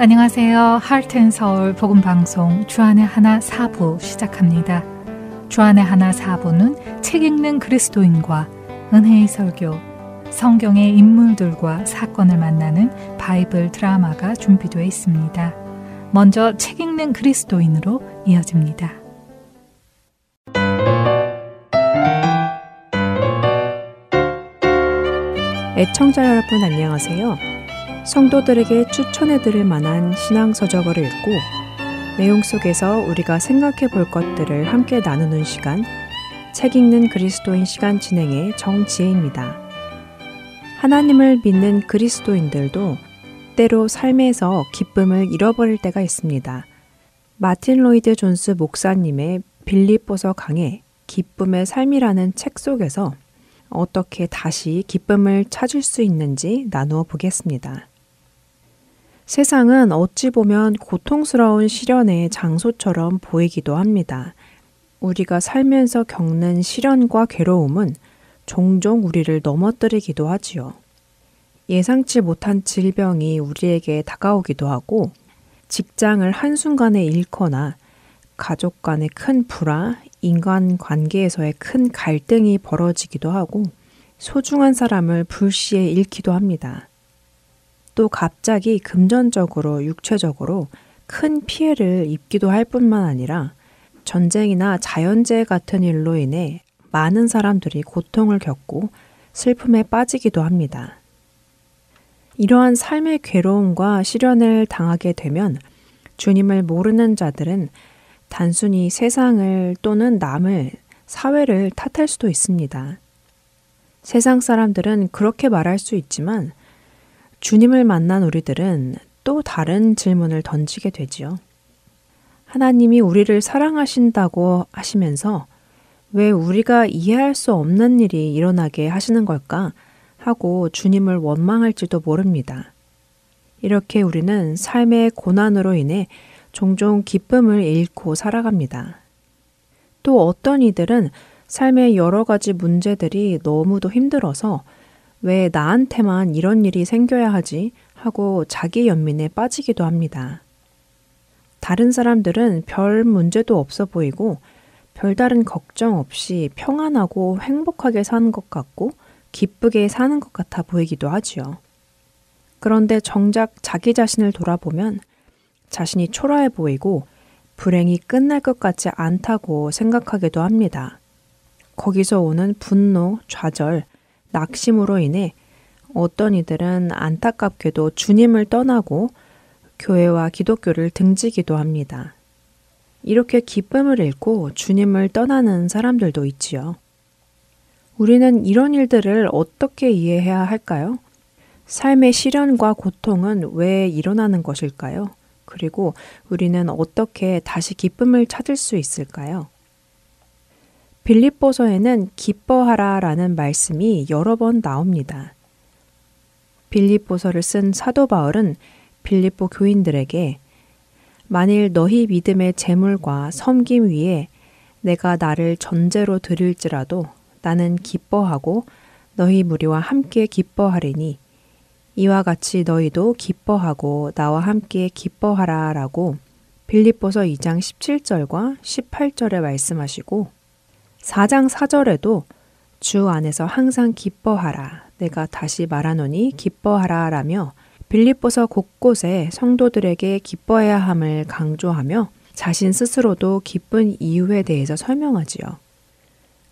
안녕하세요. 하트앤서울 복음방송 주안의 하나 4부 시작합니다. 주안의 하나 4부는 책 읽는 그리스도인과 은혜의 설교, 성경의 인물들과 사건을 만나는 바이블 드라마가 준비되어 있습니다. 먼저 책 읽는 그리스도인으로 이어집니다. 애청자 여러분 안녕하세요. 성도들에게 추천해드릴 만한 신앙서적을 읽고 내용 속에서 우리가 생각해 볼 것들을 함께 나누는 시간, 책 읽는 그리스도인 시간 진행의 정지혜입니다. 하나님을 믿는 그리스도인들도 때로 삶에서 기쁨을 잃어버릴 때가 있습니다. 마틴 로이드 존스 목사님의 빌립보서 강해 기쁨의 삶이라는 책 속에서 어떻게 다시 기쁨을 찾을 수 있는지 나누어 보겠습니다. 세상은 어찌 보면 고통스러운 시련의 장소처럼 보이기도 합니다. 우리가 살면서 겪는 시련과 괴로움은 종종 우리를 넘어뜨리기도 하지요. 예상치 못한 질병이 우리에게 다가오기도 하고, 직장을 한순간에 잃거나 가족 간의 큰 불화, 인간 관계에서의 큰 갈등이 벌어지기도 하고, 소중한 사람을 불시에 잃기도 합니다. 또 갑자기 금전적으로, 육체적으로 큰 피해를 입기도 할 뿐만 아니라 전쟁이나 자연재해 같은 일로 인해 많은 사람들이 고통을 겪고 슬픔에 빠지기도 합니다. 이러한 삶의 괴로움과 시련을 당하게 되면 주님을 모르는 자들은 단순히 세상을 또는 남을, 사회를 탓할 수도 있습니다. 세상 사람들은 그렇게 말할 수 있지만 주님을 만난 우리들은 또 다른 질문을 던지게 되지요. 하나님이 우리를 사랑하신다고 하시면서 왜 우리가 이해할 수 없는 일이 일어나게 하시는 걸까 하고 주님을 원망할지도 모릅니다. 이렇게 우리는 삶의 고난으로 인해 종종 기쁨을 잃고 살아갑니다. 또 어떤 이들은 삶의 여러 가지 문제들이 너무도 힘들어서 왜 나한테만 이런 일이 생겨야 하지 하고 자기 연민에 빠지기도 합니다. 다른 사람들은 별 문제도 없어 보이고 별다른 걱정 없이 평안하고 행복하게 사는 것 같고 기쁘게 사는 것 같아 보이기도 하지요. 그런데 정작 자기 자신을 돌아보면 자신이 초라해 보이고 불행이 끝날 것 같지 않다고 생각하기도 합니다. 거기서 오는 분노, 좌절, 낙심으로 인해 어떤 이들은 안타깝게도 주님을 떠나고 교회와 기독교를 등지기도 합니다. 이렇게 기쁨을 잃고 주님을 떠나는 사람들도 있지요. 우리는 이런 일들을 어떻게 이해해야 할까요? 삶의 시련과 고통은 왜 일어나는 것일까요? 그리고 우리는 어떻게 다시 기쁨을 찾을 수 있을까요? 빌립보서에는 기뻐하라 라는 말씀이 여러 번 나옵니다. 빌립보서를 쓴 사도 바울은 빌립보 교인들에게 만일 너희 믿음의 재물과 섬김 위에 내가 나를 전제로 드릴지라도 나는 기뻐하고 너희 무리와 함께 기뻐하리니 이와 같이 너희도 기뻐하고 나와 함께 기뻐하라 라고 빌립보서 2장 17절과 18절에 말씀하시고 4장 4절에도 주 안에서 항상 기뻐하라. 내가 다시 말하노니 기뻐하라 라며 빌립보서 곳곳에 성도들에게 기뻐해야 함을 강조하며 자신 스스로도 기쁜 이유에 대해서 설명하지요.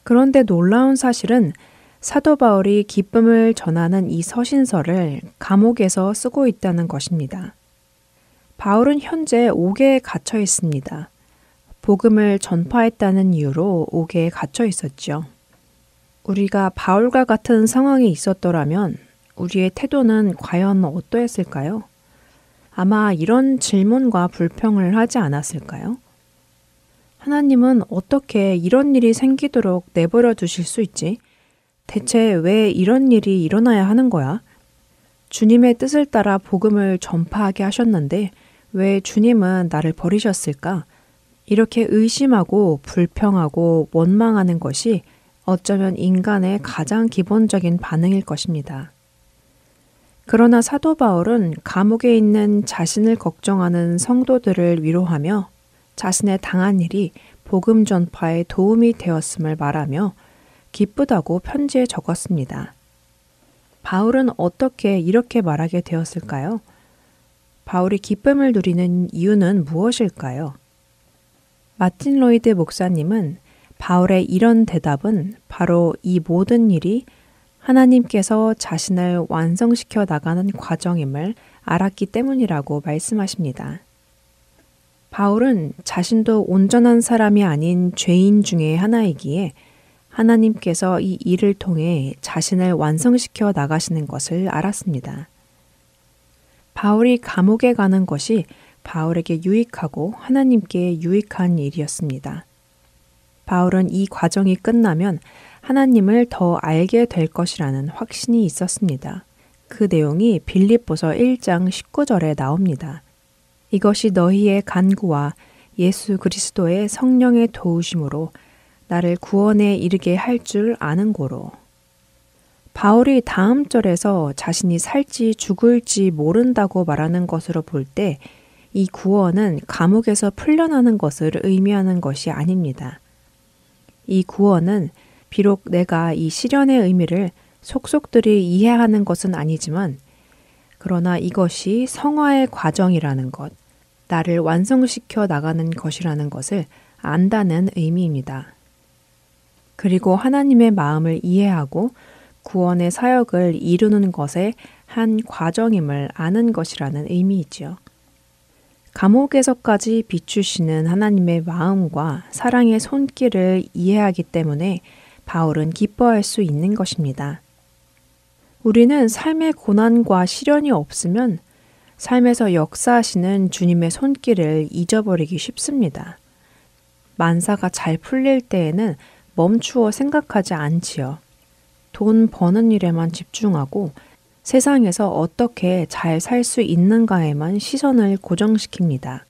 그런데 놀라운 사실은 사도 바울이 기쁨을 전하는 이 서신서를 감옥에서 쓰고 있다는 것입니다. 바울은 현재 옥에 갇혀 있습니다. 복음을 전파했다는 이유로 옥에 갇혀 있었죠. 우리가 바울과 같은 상황에 있었더라면 우리의 태도는 과연 어떠했을까요? 아마 이런 질문과 불평을 하지 않았을까요? 하나님은 어떻게 이런 일이 생기도록 내버려 두실 수 있지? 대체 왜 이런 일이 일어나야 하는 거야? 주님의 뜻을 따라 복음을 전파하게 하셨는데 왜 주님은 나를 버리셨을까? 이렇게 의심하고 불평하고 원망하는 것이 어쩌면 인간의 가장 기본적인 반응일 것입니다. 그러나 사도 바울은 감옥에 있는 자신을 걱정하는 성도들을 위로하며 자신의 당한 일이 복음 전파에 도움이 되었음을 말하며 기쁘다고 편지에 적었습니다. 바울은 어떻게 이렇게 말하게 되었을까요? 바울이 기쁨을 누리는 이유는 무엇일까요? 마틴 로이드 목사님은 바울의 이런 대답은 바로 이 모든 일이 하나님께서 자신을 완성시켜 나가는 과정임을 알았기 때문이라고 말씀하십니다. 바울은 자신도 온전한 사람이 아닌 죄인 중에 하나이기에 하나님께서 이 일을 통해 자신을 완성시켜 나가시는 것을 알았습니다. 바울이 감옥에 가는 것이 바울에게 유익하고 하나님께 유익한 일이었습니다. 바울은 이 과정이 끝나면 하나님을 더 알게 될 것이라는 확신이 있었습니다. 그 내용이 빌립보서 1장 19절에 나옵니다. 이것이 너희의 간구와 예수 그리스도의 성령의 도우심으로 나를 구원에 이르게 할 줄 아는 고로. 바울이 다음 절에서 자신이 살지 죽을지 모른다고 말하는 것으로 볼 때 이 구원은 감옥에서 풀려나는 것을 의미하는 것이 아닙니다. 이 구원은 비록 내가 이 시련의 의미를 속속들이 이해하는 것은 아니지만 그러나 이것이 성화의 과정이라는 것, 나를 완성시켜 나가는 것이라는 것을 안다는 의미입니다. 그리고 하나님의 마음을 이해하고 구원의 사역을 이루는 것의 한 과정임을 아는 것이라는 의미이지요. 감옥에서까지 비추시는 하나님의 마음과 사랑의 손길을 이해하기 때문에 바울은 기뻐할 수 있는 것입니다. 우리는 삶의 고난과 시련이 없으면 삶에서 역사하시는 주님의 손길을 잊어버리기 쉽습니다. 만사가 잘 풀릴 때에는 멈추어 생각하지 않지요. 돈 버는 일에만 집중하고 세상에서 어떻게 잘 살 수 있는가에만 시선을 고정시킵니다.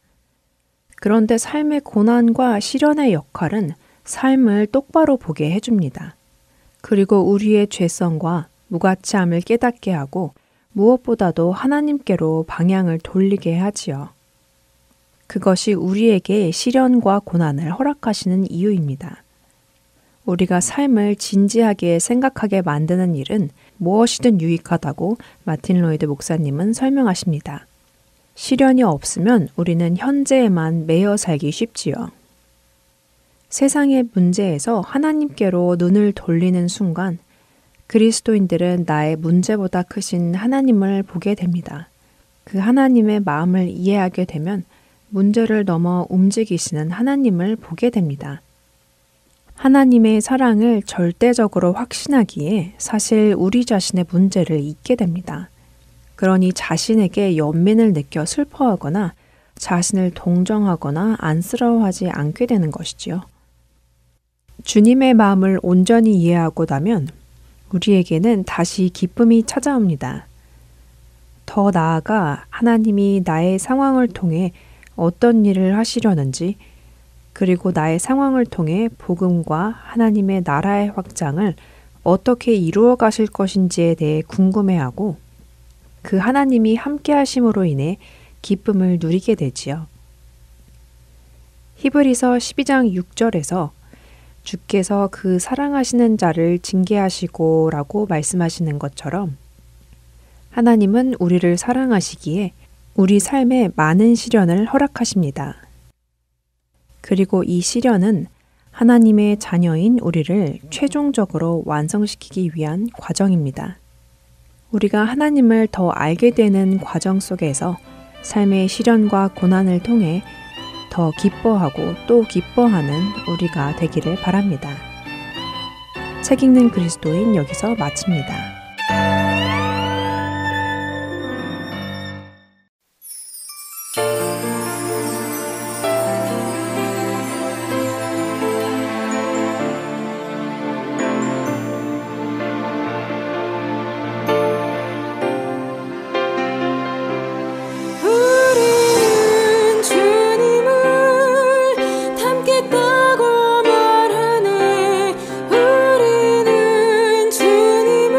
그런데 삶의 고난과 시련의 역할은 삶을 똑바로 보게 해줍니다. 그리고 우리의 죄성과 무가치함을 깨닫게 하고 무엇보다도 하나님께로 방향을 돌리게 하지요. 그것이 우리에게 시련과 고난을 허락하시는 이유입니다. 우리가 삶을 진지하게 생각하게 만드는 일은 무엇이든 유익하다고 마틴 로이드 목사님은 설명하십니다. 시련이 없으면 우리는 현재에만 매여 살기 쉽지요. 세상의 문제에서 하나님께로 눈을 돌리는 순간 그리스도인들은 나의 문제보다 크신 하나님을 보게 됩니다. 그 하나님의 마음을 이해하게 되면 문제를 넘어 움직이시는 하나님을 보게 됩니다. 하나님의 사랑을 절대적으로 확신하기에 사실 우리 자신의 문제를 잊게 됩니다. 그러니 자신에게 연민을 느껴 슬퍼하거나 자신을 동정하거나 안쓰러워하지 않게 되는 것이지요. 주님의 마음을 온전히 이해하고 나면 우리에게는 다시 기쁨이 찾아옵니다. 더 나아가 하나님이 나의 상황을 통해 어떤 일을 하시려는지 그리고 나의 상황을 통해 복음과 하나님의 나라의 확장을 어떻게 이루어 가실 것인지에 대해 궁금해하고 그 하나님이 함께 하심으로 인해 기쁨을 누리게 되지요. 히브리서 12장 6절에서 주께서 그 사랑하시는 자를 징계하시고 라고 말씀하시는 것처럼 하나님은 우리를 사랑하시기에 우리 삶에 많은 시련을 허락하십니다. 그리고 이 시련은 하나님의 자녀인 우리를 최종적으로 완성시키기 위한 과정입니다. 우리가 하나님을 더 알게 되는 과정 속에서 삶의 시련과 고난을 통해 더 기뻐하고 또 기뻐하는 우리가 되기를 바랍니다. 책 읽는 그리스도인 여기서 마칩니다. 우리는 주님을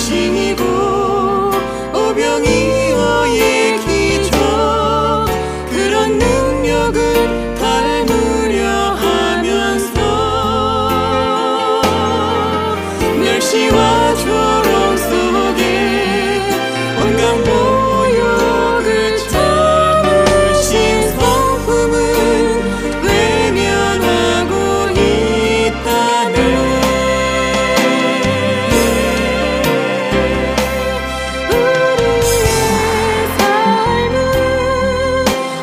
거르시고 오병이어의 기적 그런 능력을 닮으려 하면서 멸시와 조롱 속에 온갖 모욕을 참으신 성품은 외면하고 있다네. 우리의 삶은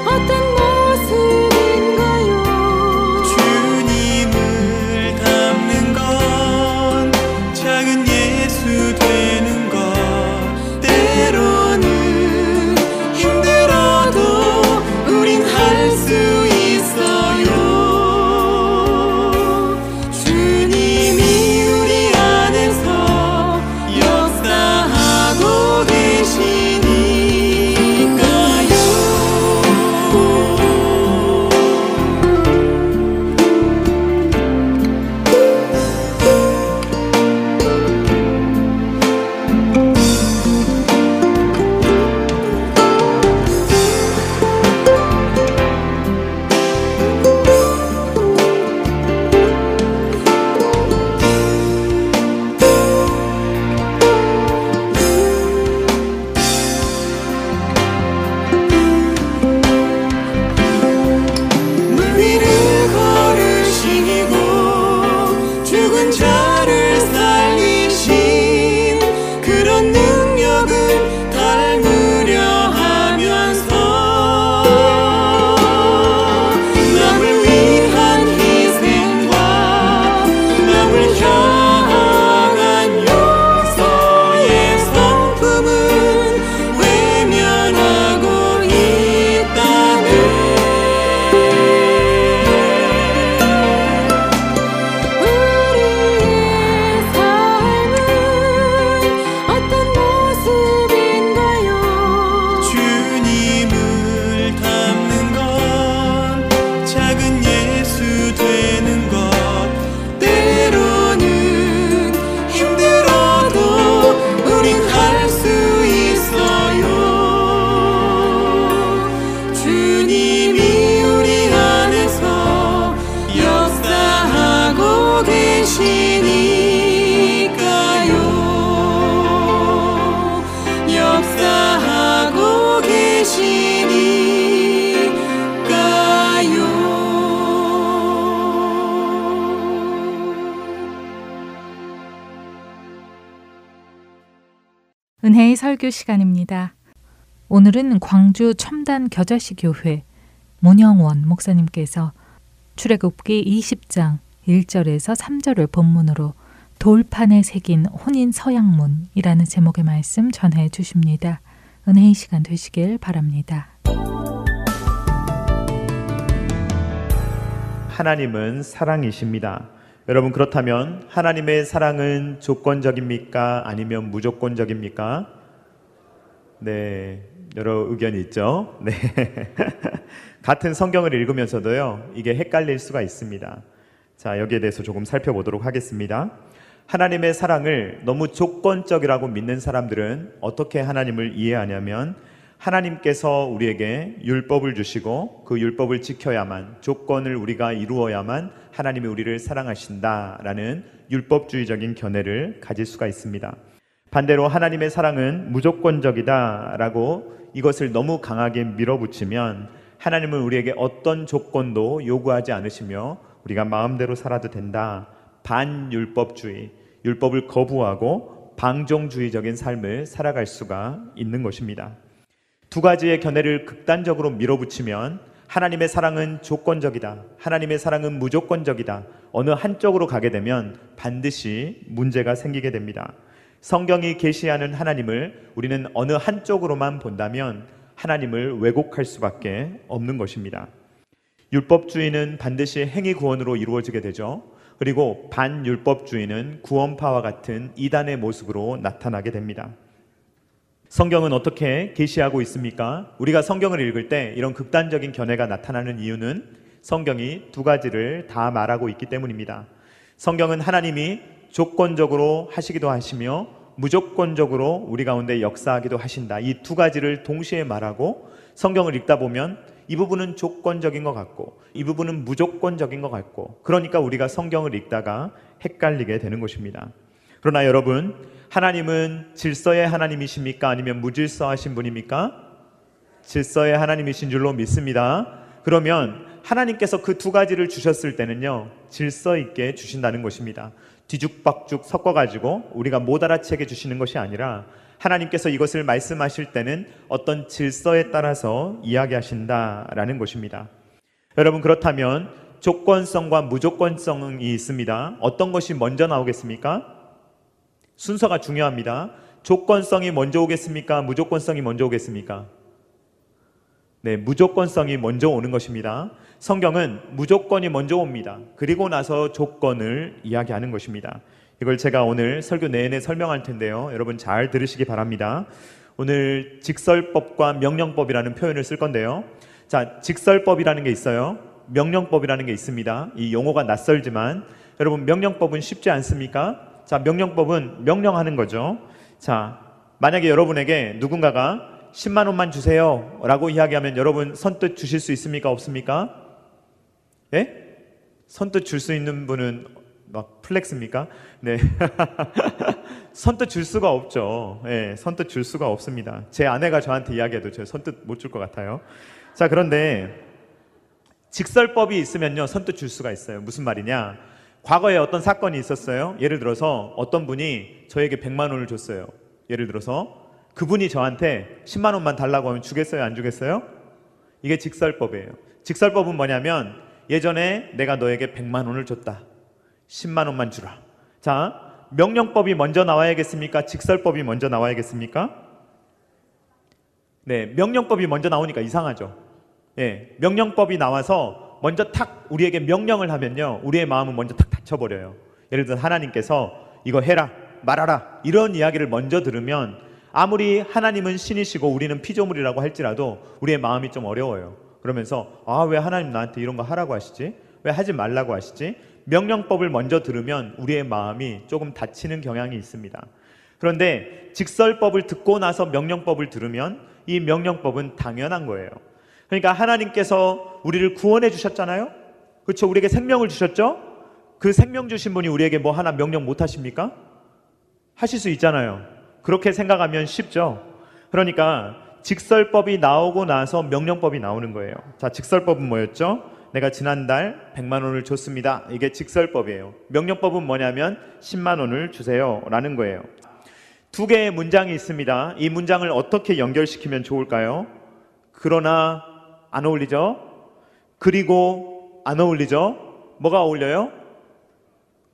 어떤 모습인가요? 주님을 닮는 건 작은 예수 되는 것 때로는 힘들어도 우린 할 수 있어요. 주님이 우리 안에서 역사하고 계시니까요. 물 위를 걸으시고 죽은 자를 살리신 그런 능력을 닮으려 하면서 남을 위한 희생과 남을 향한 용서의 성품은 외면하고 있다네. 우리의 삶은 어떤 모습인가요? 주님을 닮는 건 작은 예수 되는 것 때로는 힘들어도 우린 할 수 있어요. 주님이 우리 안에서 역사하고 계시니까요. 역사하고 계시니까요. 은혜의 설교 시간입니다. 오늘은 광주 첨단 겨자씨 교회 문영원 목사님께서 출애굽기 20장 1절에서 3절을 본문으로 돌판에 새긴 혼인 서약문이라는 제목의 말씀 전해 주십니다. 은혜의 시간 되시길 바랍니다. 하나님은 사랑이십니다. 여러분, 그렇다면 하나님의 사랑은 조건적입니까? 아니면 무조건적입니까? 네, 여러 의견이 있죠. 네. 같은 성경을 읽으면서도요, 이게 헷갈릴 수가 있습니다. 자, 여기에 대해서 조금 살펴보도록 하겠습니다. 하나님의 사랑을 너무 조건적이라고 믿는 사람들은 어떻게 하나님을 이해하냐면, 하나님께서 우리에게 율법을 주시고 그 율법을 지켜야만, 조건을 우리가 이루어야만 하나님이 우리를 사랑하신다라는 율법주의적인 견해를 가질 수가 있습니다. 반대로 하나님의 사랑은 무조건적이다라고 이것을 너무 강하게 밀어붙이면 하나님은 우리에게 어떤 조건도 요구하지 않으시며 우리가 마음대로 살아도 된다, 반율법주의, 율법을 거부하고 방종주의적인 삶을 살아갈 수가 있는 것입니다. 두 가지의 견해를 극단적으로 밀어붙이면 하나님의 사랑은 조건적이다, 하나님의 사랑은 무조건적이다, 어느 한쪽으로 가게 되면 반드시 문제가 생기게 됩니다. 성경이 계시하는 하나님을 우리는 어느 한쪽으로만 본다면 하나님을 왜곡할 수밖에 없는 것입니다. 율법주의는 반드시 행위 구원으로 이루어지게 되죠. 그리고 반율법주의는 구원파와 같은 이단의 모습으로 나타나게 됩니다. 성경은 어떻게 계시하고 있습니까? 우리가 성경을 읽을 때 이런 극단적인 견해가 나타나는 이유는 성경이 두 가지를 다 말하고 있기 때문입니다. 성경은 하나님이 조건적으로 하시기도 하시며 무조건적으로 우리 가운데 역사하기도 하신다. 이 두 가지를 동시에 말하고 성경을 읽다 보면 이 부분은 조건적인 것 같고 이 부분은 무조건적인 것 같고, 그러니까 우리가 성경을 읽다가 헷갈리게 되는 것입니다. 그러나 여러분, 하나님은 질서의 하나님이십니까? 아니면 무질서하신 분입니까? 질서의 하나님이신 줄로 믿습니다. 그러면 하나님께서 그 두 가지를 주셨을 때는요, 질서 있게 주신다는 것입니다. 뒤죽박죽 섞어가지고 우리가 못 알아채게 주시는 것이 아니라 하나님께서 이것을 말씀하실 때는 어떤 질서에 따라서 이야기하신다라는 것입니다. 여러분, 그렇다면 조건성과 무조건성이 있습니다. 어떤 것이 먼저 나오겠습니까? 순서가 중요합니다. 조건성이 먼저 오겠습니까? 무조건성이 먼저 오겠습니까? 네, 무조건성이 먼저 오는 것입니다. 성경은 무조건이 먼저 옵니다. 그리고 나서 조건을 이야기하는 것입니다. 이걸 제가 오늘 설교 내내 설명할 텐데요, 여러분 잘 들으시기 바랍니다. 오늘 직설법과 명령법이라는 표현을 쓸 건데요, 자, 직설법이라는 게 있어요. 명령법이라는 게 있습니다. 이 용어가 낯설지만 여러분, 명령법은 쉽지 않습니까? 자, 명령법은 명령하는 거죠. 자, 만약에 여러분에게 누군가가 10만 원만 주세요 라고 이야기하면 여러분 선뜻 주실 수 있습니까? 없습니까? 예? 선뜻 줄 수 있는 분은 막 플렉스입니까? 네. 선뜻 줄 수가 없죠. 예, 선뜻 줄 수가 없습니다. 제 아내가 저한테 이야기해도 저 선뜻 못 줄 것 같아요. 자, 그런데 직설법이 있으면요, 선뜻 줄 수가 있어요. 무슨 말이냐? 과거에 어떤 사건이 있었어요. 예를 들어서 어떤 분이 저에게 100만 원을 줬어요. 예를 들어서 그분이 저한테 10만 원만 달라고 하면 주겠어요? 안 주겠어요? 이게 직설법이에요. 직설법은 뭐냐면, 예전에 내가 너에게 100만 원을 줬다. 10만 원만 주라. 자, 명령법이 먼저 나와야겠습니까? 직설법이 먼저 나와야겠습니까? 네, 명령법이 먼저 나오니까 이상하죠. 예, 명령법이 나와서 먼저 탁 우리에게 명령을 하면요, 우리의 마음은 먼저 탁 닫혀버려요. 예를 들어 하나님께서 이거 해라, 말하라, 이런 이야기를 먼저 들으면 아무리 하나님은 신이시고 우리는 피조물이라고 할지라도 우리의 마음이 좀 어려워요. 그러면서 왜 하나님 나한테 이런 거 하라고 하시지? 왜 하지 말라고 하시지? 명령법을 먼저 들으면 우리의 마음이 조금 닫히는 경향이 있습니다. 그런데 직설법을 듣고 나서 명령법을 들으면 이 명령법은 당연한 거예요. 그러니까 하나님께서 우리를 구원해 주셨잖아요. 그렇죠? 우리에게 생명을 주셨죠? 그 생명 주신 분이 우리에게 뭐 하나 명령 못 하십니까? 하실 수 있잖아요. 그렇게 생각하면 쉽죠. 그러니까 직설법이 나오고 나서 명령법이 나오는 거예요. 자, 직설법은 뭐였죠? 내가 지난달 100만 원을 줬습니다. 이게 직설법이에요. 명령법은 뭐냐면 10만 원을 주세요 라는 거예요. 두 개의 문장이 있습니다. 이 문장을 어떻게 연결시키면 좋을까요? 그러나 안 어울리죠? 그리고 안 어울리죠? 뭐가 어울려요?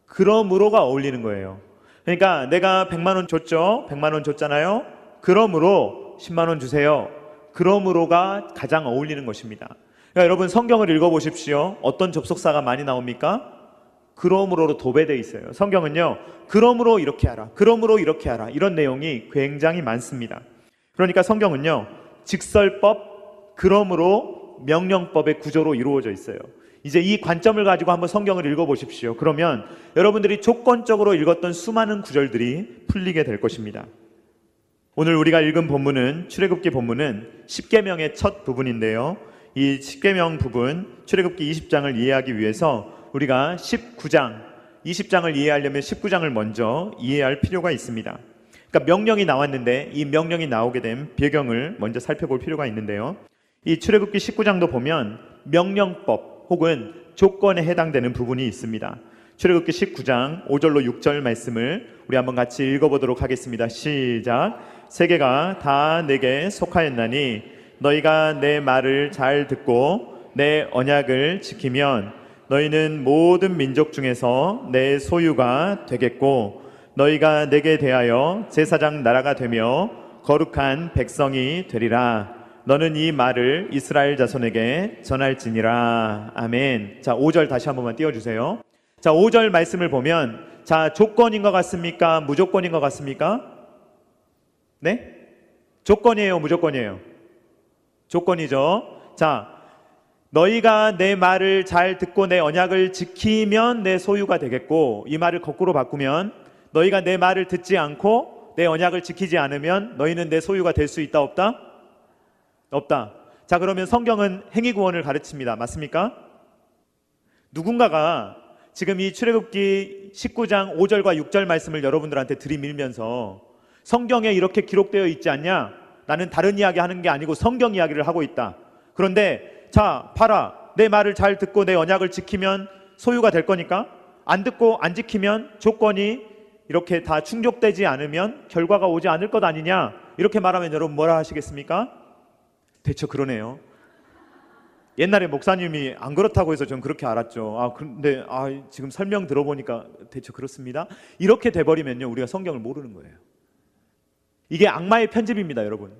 그러므로가 어울리는 거예요. 그러니까 내가 100만 원 줬죠? 100만 원 줬잖아요? 그러므로 10만 원 주세요. 그러므로가 가장 어울리는 것입니다. 그러니까 여러분, 성경을 읽어보십시오. 어떤 접속사가 많이 나옵니까? 그러므로로 도배되어 있어요. 성경은요, 그러므로 이렇게 하라, 그러므로 이렇게 하라, 이런 내용이 굉장히 많습니다. 그러니까 성경은요, 직설법, 그러므로 명령법의 구조로 이루어져 있어요. 이제 이 관점을 가지고 한번 성경을 읽어보십시오. 그러면 여러분들이 조건적으로 읽었던 수많은 구절들이 풀리게 될 것입니다. 오늘 우리가 읽은 본문은, 출애굽기 본문은 십계명의 첫 부분인데요, 이 십계명 부분, 출애굽기 20장을 이해하기 위해서 우리가 19장, 20장을 이해하려면 19장을 먼저 이해할 필요가 있습니다. 그러니까 명령이 나왔는데 이 명령이 나오게 된 배경을 먼저 살펴볼 필요가 있는데요, 이 출애굽기 19장도 보면 명령법 혹은 조건에 해당되는 부분이 있습니다. 출애굽기 19장 5절로 6절 말씀을 우리 한번 같이 읽어보도록 하겠습니다. 시작. 세계가 다 내게 속하였나니 너희가 내 말을 잘 듣고 내 언약을 지키면 너희는 모든 민족 중에서 내 소유가 되겠고 너희가 내게 대하여 제사장 나라가 되며 거룩한 백성이 되리라. 너는 이 말을 이스라엘 자손에게 전할지니라. 아멘. 자, 5절 다시 한 번만 띄워주세요. 자, 5절 말씀을 보면, 자, 조건인 것 같습니까? 무조건인 것 같습니까? 네? 조건이에요, 무조건이에요? 조건이죠. 자, 너희가 내 말을 잘 듣고 내 언약을 지키면 내 소유가 되겠고, 이 말을 거꾸로 바꾸면 너희가 내 말을 듣지 않고 내 언약을 지키지 않으면 너희는 내 소유가 될 수 있다 없다? 없다. 자, 그러면 성경은 행위 구원을 가르칩니다. 맞습니까? 누군가가 지금 이 출애굽기 19장 5절과 6절 말씀을 여러분들한테 들이밀면서 성경에 이렇게 기록되어 있지 않냐? 나는 다른 이야기 하는 게 아니고 성경 이야기를 하고 있다. 그런데 자, 봐라. 내 말을 잘 듣고 내 언약을 지키면 소유가 될 거니까, 안 듣고 안 지키면 조건이 이렇게 다 충족되지 않으면 결과가 오지 않을 것 아니냐? 이렇게 말하면 여러분 뭐라 하시겠습니까? 대체 그러네요. 옛날에 목사님이 안 그렇다고 해서 전 그렇게 알았죠. 근데 지금 설명 들어보니까 대체 그렇습니다. 이렇게 돼버리면요, 우리가 성경을 모르는 거예요. 이게 악마의 편집입니다, 여러분.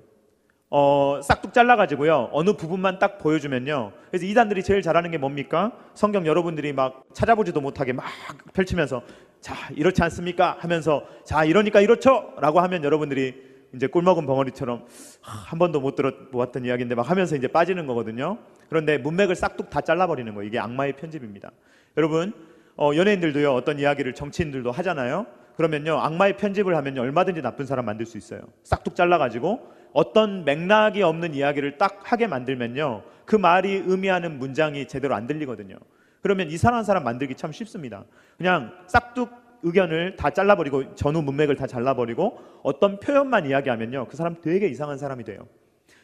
싹둑 잘라가지고요, 어느 부분만 딱 보여주면요. 그래서 이단들이 제일 잘하는 게 뭡니까? 성경 여러분들이 막 찾아보지도 못하게 막 펼치면서 자, 이렇지 않습니까? 하면서 자, 이러니까 이렇죠? 라고 하면 여러분들이 이제 꿀먹은 벙어리처럼 한 번도 못 들어보았던 이야기인데 막 하면서 이제 빠지는 거거든요. 그런데 문맥을 싹둑 다 잘라버리는 거예요. 이게 악마의 편집입니다. 여러분, 연예인들도요, 어떤 이야기를 정치인들도 하잖아요. 그러면요, 악마의 편집을 하면요, 얼마든지 나쁜 사람 만들 수 있어요. 싹둑 잘라가지고 어떤 맥락이 없는 이야기를 딱 하게 만들면요, 그 말이 의미하는 문장이 제대로 안 들리거든요. 그러면 이상한 사람 만들기 참 쉽습니다. 그냥 싹둑 의견을 다 잘라버리고 전후 문맥을 다 잘라버리고 어떤 표현만 이야기하면요, 그 사람 되게 이상한 사람이 돼요.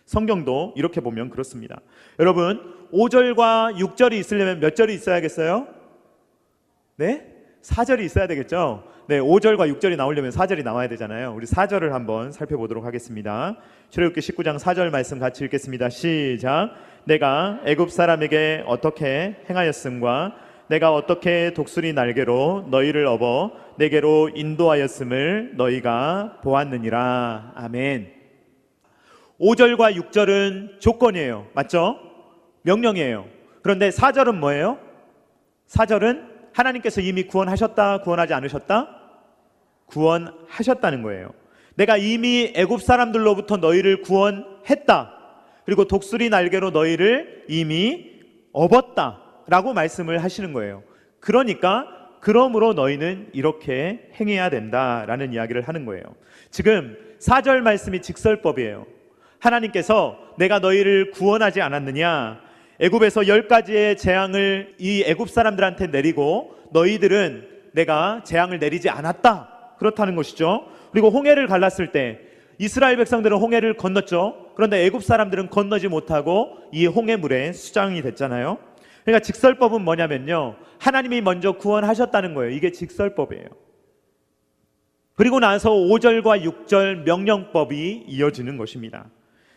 성경도 이렇게 보면 그렇습니다. 여러분, 5절과 6절이 있으려면 몇 절이 있어야겠어요? 네? 4절이 있어야 되겠죠? 네, 5절과 6절이 나오려면 4절이 나와야 되잖아요. 우리 4절을 한번 살펴보도록 하겠습니다. 출애굽기 19장 4절 말씀 같이 읽겠습니다. 시작. 내가 애굽 사람에게 어떻게 행하였음과 내가 어떻게 독수리 날개로 너희를 업어 내게로 인도하였음을 너희가 보았느니라. 아멘. 5절과 6절은 조건이에요. 맞죠? 명령이에요. 그런데 4절은 뭐예요? 4절은 하나님께서 이미 구원하셨다, 구원하지 않으셨다? 구원하셨다는 거예요. 내가 이미 애굽 사람들로부터 너희를 구원했다. 그리고 독수리 날개로 너희를 이미 업었다 라고 말씀을 하시는 거예요. 그러니까 그러므로 너희는 이렇게 행해야 된다라는 이야기를 하는 거예요. 지금 4절 말씀이 직설법이에요. 하나님께서 내가 너희를 구원하지 않았느냐? 애굽에서 10가지의 재앙을 이 애굽 사람들한테 내리고 너희들은 내가 재앙을 내리지 않았다, 그렇다는 것이죠. 그리고 홍해를 갈랐을 때 이스라엘 백성들은 홍해를 건넜죠. 그런데 애굽 사람들은 건너지 못하고 이 홍해물에 수장이 됐잖아요. 그러니까 직설법은 뭐냐면요, 하나님이 먼저 구원하셨다는 거예요. 이게 직설법이에요. 그리고 나서 5절과 6절 명령법이 이어지는 것입니다.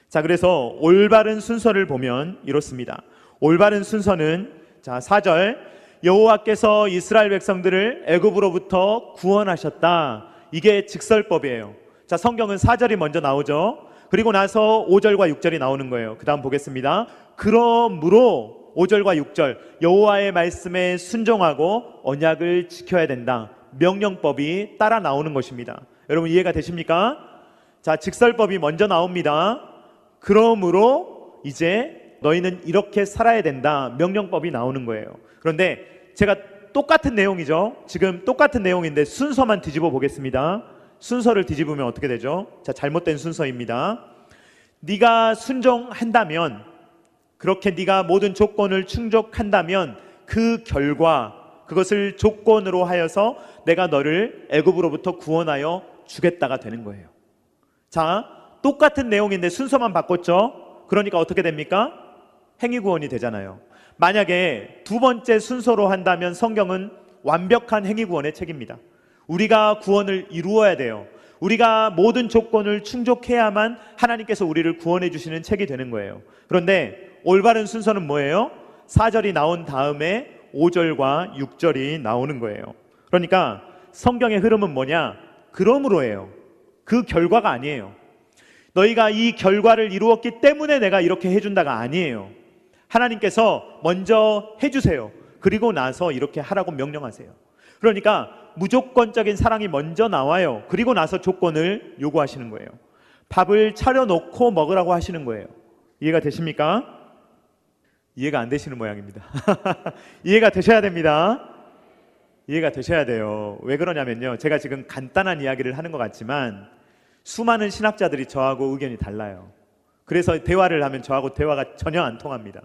자, 그래서 올바른 순서를 보면 이렇습니다. 올바른 순서는 자, 4절 여호와께서 이스라엘 백성들을 애굽으로부터 구원하셨다. 이게 직설법이에요. 자, 성경은 4절이 먼저 나오죠. 그리고 나서 5절과 6절이 나오는 거예요. 그 다음 보겠습니다. 그러므로 5절과 6절 여호와의 말씀에 순종하고 언약을 지켜야 된다. 명령법이 따라 나오는 것입니다. 여러분 이해가 되십니까? 자, 직설법이 먼저 나옵니다. 그러므로 이제 너희는 이렇게 살아야 된다. 명령법이 나오는 거예요. 그런데 제가 똑같은 내용이죠. 지금 똑같은 내용인데 순서만 뒤집어 보겠습니다. 순서를 뒤집으면 어떻게 되죠? 자, 잘못된 순서입니다. 네가 순종한다면, 그렇게 네가 모든 조건을 충족한다면 그 결과, 그것을 조건으로 하여서 내가 너를 애굽으로부터 구원하여 주겠다가 되는 거예요. 자, 똑같은 내용인데 순서만 바꿨죠. 그러니까 어떻게 됩니까? 행위 구원이 되잖아요. 만약에 두 번째 순서로 한다면 성경은 완벽한 행위 구원의 책입니다. 우리가 구원을 이루어야 돼요. 우리가 모든 조건을 충족해야만 하나님께서 우리를 구원해 주시는 책이 되는 거예요. 그런데 올바른 순서는 뭐예요? 4절이 나온 다음에 5절과 6절이 나오는 거예요. 그러니까 성경의 흐름은 뭐냐? 그러므로예요. 그 결과가 아니에요. 너희가 이 결과를 이루었기 때문에 내가 이렇게 해준다가 아니에요. 하나님께서 먼저 해주세요. 그리고 나서 이렇게 하라고 명령하세요. 그러니까 무조건적인 사랑이 먼저 나와요. 그리고 나서 조건을 요구하시는 거예요. 밥을 차려놓고 먹으라고 하시는 거예요. 이해가 되십니까? 이해가 안 되시는 모양입니다. 이해가 되셔야 됩니다. 이해가 되셔야 돼요. 왜 그러냐면요, 제가 지금 간단한 이야기를 하는 것 같지만 수많은 신학자들이 저하고 의견이 달라요. 그래서 대화를 하면 저하고 대화가 전혀 안 통합니다.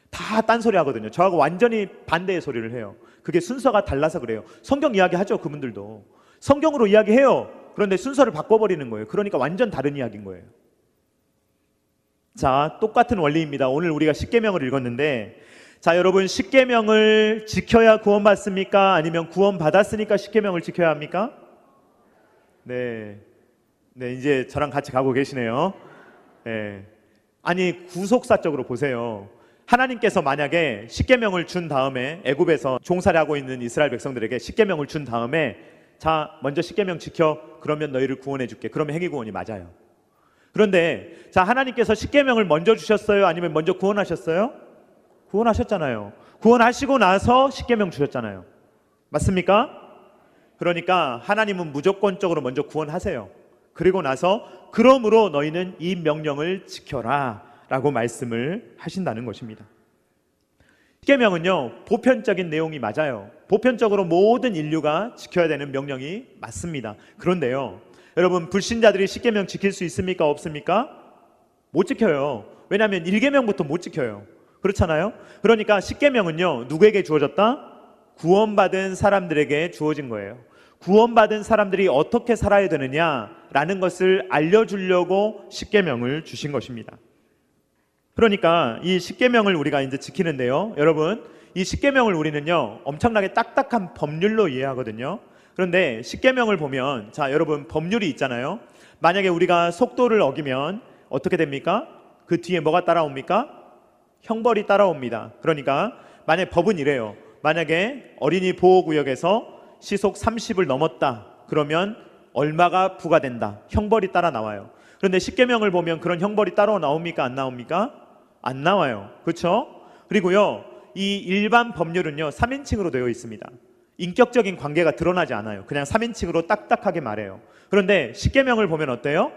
다 딴소리 하거든요. 저하고 완전히 반대의 소리를 해요. 그게 순서가 달라서 그래요. 성경 이야기하죠, 그분들도. 성경으로 이야기해요. 그런데 순서를 바꿔버리는 거예요. 그러니까 완전 다른 이야기인 거예요. 자, 똑같은 원리입니다. 오늘 우리가 십계명을 읽었는데, 자, 여러분, 십계명을 지켜야 구원받습니까? 아니면 구원받았으니까 십계명을 지켜야 합니까? 네, 이제 저랑 같이 가고 계시네요. 네. 아니, 구속사적으로 보세요. 하나님께서 만약에 십계명을 준 다음에 애굽에서 종살이 하고 있는 이스라엘 백성들에게 십계명을 준 다음에, 자, 먼저 십계명 지켜, 그러면 너희를 구원해 줄게. 그러면 행위구원이 맞아요. 그런데 자, 하나님께서 십계명을 먼저 주셨어요? 아니면 먼저 구원하셨어요? 구원하셨잖아요. 구원하시고 나서 십계명 주셨잖아요. 맞습니까? 그러니까 하나님은 무조건적으로 먼저 구원하세요. 그리고 나서 그러므로 너희는 이 명령을 지켜라 라고 말씀을 하신다는 것입니다. 십계명은요, 보편적인 내용이 맞아요. 보편적으로 모든 인류가 지켜야 되는 명령이 맞습니다. 그런데요, 여러분, 불신자들이 십계명 지킬 수 있습니까? 없습니까? 못 지켜요. 왜냐하면 1계명부터 못 지켜요. 그렇잖아요? 그러니까 십계명은요, 누구에게 주어졌다? 구원받은 사람들에게 주어진 거예요. 구원받은 사람들이 어떻게 살아야 되느냐라는 것을 알려주려고 십계명을 주신 것입니다. 그러니까 이 십계명을 우리가 이제 지키는데요, 여러분, 이 십계명을 우리는요, 엄청나게 딱딱한 법률로 이해하거든요. 그런데 십계명을 보면, 자, 여러분, 법률이 있잖아요. 만약에 우리가 속도를 어기면 어떻게 됩니까? 그 뒤에 뭐가 따라옵니까? 형벌이 따라옵니다. 그러니까 만약에 법은 이래요. 만약에 어린이 보호구역에서 시속 30을 넘었다, 그러면 얼마가 부과된다, 형벌이 따라 나와요. 그런데 십계명을 보면 그런 형벌이 따로 나옵니까? 안 나옵니까? 안 나와요. 그렇죠? 그리고요, 이 일반 법률은요, 3인칭으로 되어 있습니다. 인격적인 관계가 드러나지 않아요. 그냥 3인칭으로 딱딱하게 말해요. 그런데 십계명을 보면 어때요?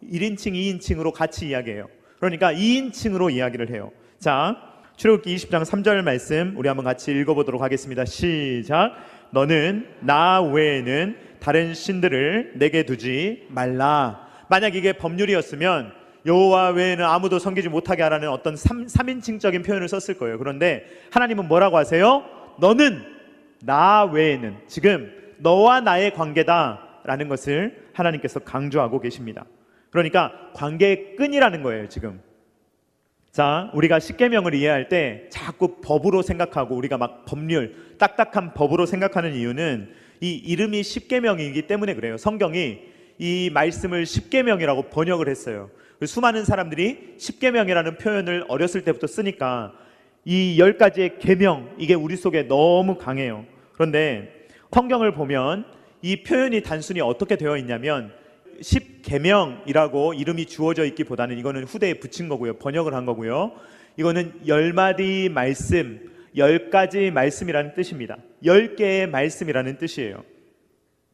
1인칭, 2인칭으로 같이 이야기해요. 그러니까 2인칭으로 이야기를 해요. 자, 출애굽기 20장 3절 말씀 우리 한번 같이 읽어보도록 하겠습니다. 시작. 너는 나 외에는 다른 신들을 내게 두지 말라. 만약 이게 법률이었으면 여호와 외에는 아무도 섬기지 못하게 하라는 어떤 3인칭적인 표현을 썼을 거예요. 그런데 하나님은 뭐라고 하세요? 너는 나 외에는, 지금 너와 나의 관계다라는 것을 하나님께서 강조하고 계십니다. 그러니까 관계의 끈이라는 거예요, 지금. 자, 우리가 십계명을 이해할 때 자꾸 법으로 생각하고 우리가 막 법률, 딱딱한 법으로 생각하는 이유는 이 이름이 십계명이기 때문에 그래요. 성경이 이 말씀을 십계명이라고 번역을 했어요. 수많은 사람들이 십계명이라는 표현을 어렸을 때부터 쓰니까 이 10가지의 계명, 이게 우리 속에 너무 강해요. 그런데 성경을 보면 이 표현이 단순히 어떻게 되어 있냐면 십계명이라고 이름이 주어져 있기보다는 이거는 후대에 붙인 거고요. 번역을 한 거고요. 이거는 10마디 말씀, 10가지 말씀이라는 뜻입니다. 10개의 말씀이라는 뜻이에요.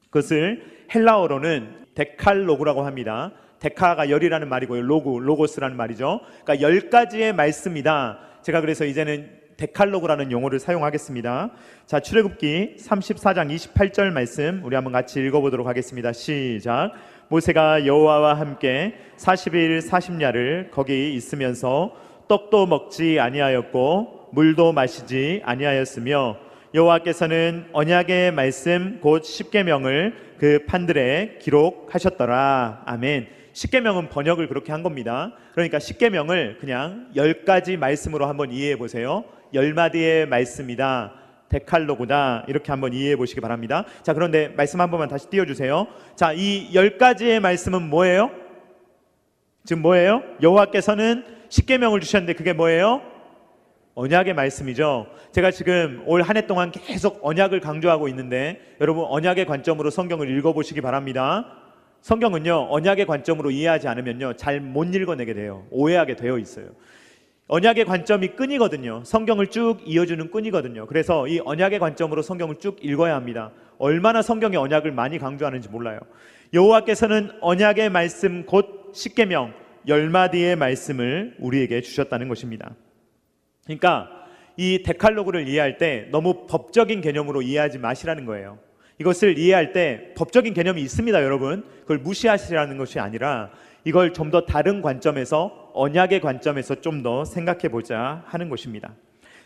그것을 헬라어로는 데칼로그라고 합니다. 데카가 열이라는 말이고요. 로고스라는 말이죠. 그러니까 10가지의 말씀이다. 제가 그래서 이제는 데칼로그라는 용어를 사용하겠습니다. 자, 출애굽기 34장 28절 말씀 우리 한번 같이 읽어보도록 하겠습니다. 시작. 모세가 여호와와 함께 40일 40야를 거기 있으면서 떡도 먹지 아니하였고 물도 마시지 아니하였으며 여호와께서는 언약의 말씀 곧 십계명을 그 판들에 기록하셨더라. 아멘. 십계명은 번역을 그렇게 한 겁니다. 그러니까 십계명을 그냥 10가지 말씀으로 한번 이해해 보세요. 10마디의 말씀이다, 데칼로그다, 이렇게 한번 이해해 보시기 바랍니다. 자, 그런데 말씀 한 번만 다시 띄워주세요. 자, 이 10가지의 말씀은 뭐예요? 지금 뭐예요? 여호와께서는 십계명을 주셨는데 그게 뭐예요? 언약의 말씀이죠. 제가 지금 올 한 해 동안 계속 언약을 강조하고 있는데 여러분, 언약의 관점으로 성경을 읽어보시기 바랍니다. 성경은요, 언약의 관점으로 이해하지 않으면요, 잘 못 읽어내게 돼요. 오해하게 되어 있어요. 언약의 관점이 끈이거든요. 성경을 쭉 이어주는 끈이거든요. 그래서 이 언약의 관점으로 성경을 쭉 읽어야 합니다. 얼마나 성경의 언약을 많이 강조하는지 몰라요. 여호와께서는 언약의 말씀 곧 십계명 10마디의 말씀을 우리에게 주셨다는 것입니다. 그러니까 이 데칼로그를 이해할 때 너무 법적인 개념으로 이해하지 마시라는 거예요. 이것을 이해할 때 법적인 개념이 있습니다, 여러분. 그걸 무시하시라는 것이 아니라 이걸 좀 더 다른 관점에서, 언약의 관점에서 좀 더 생각해 보자 하는 것입니다.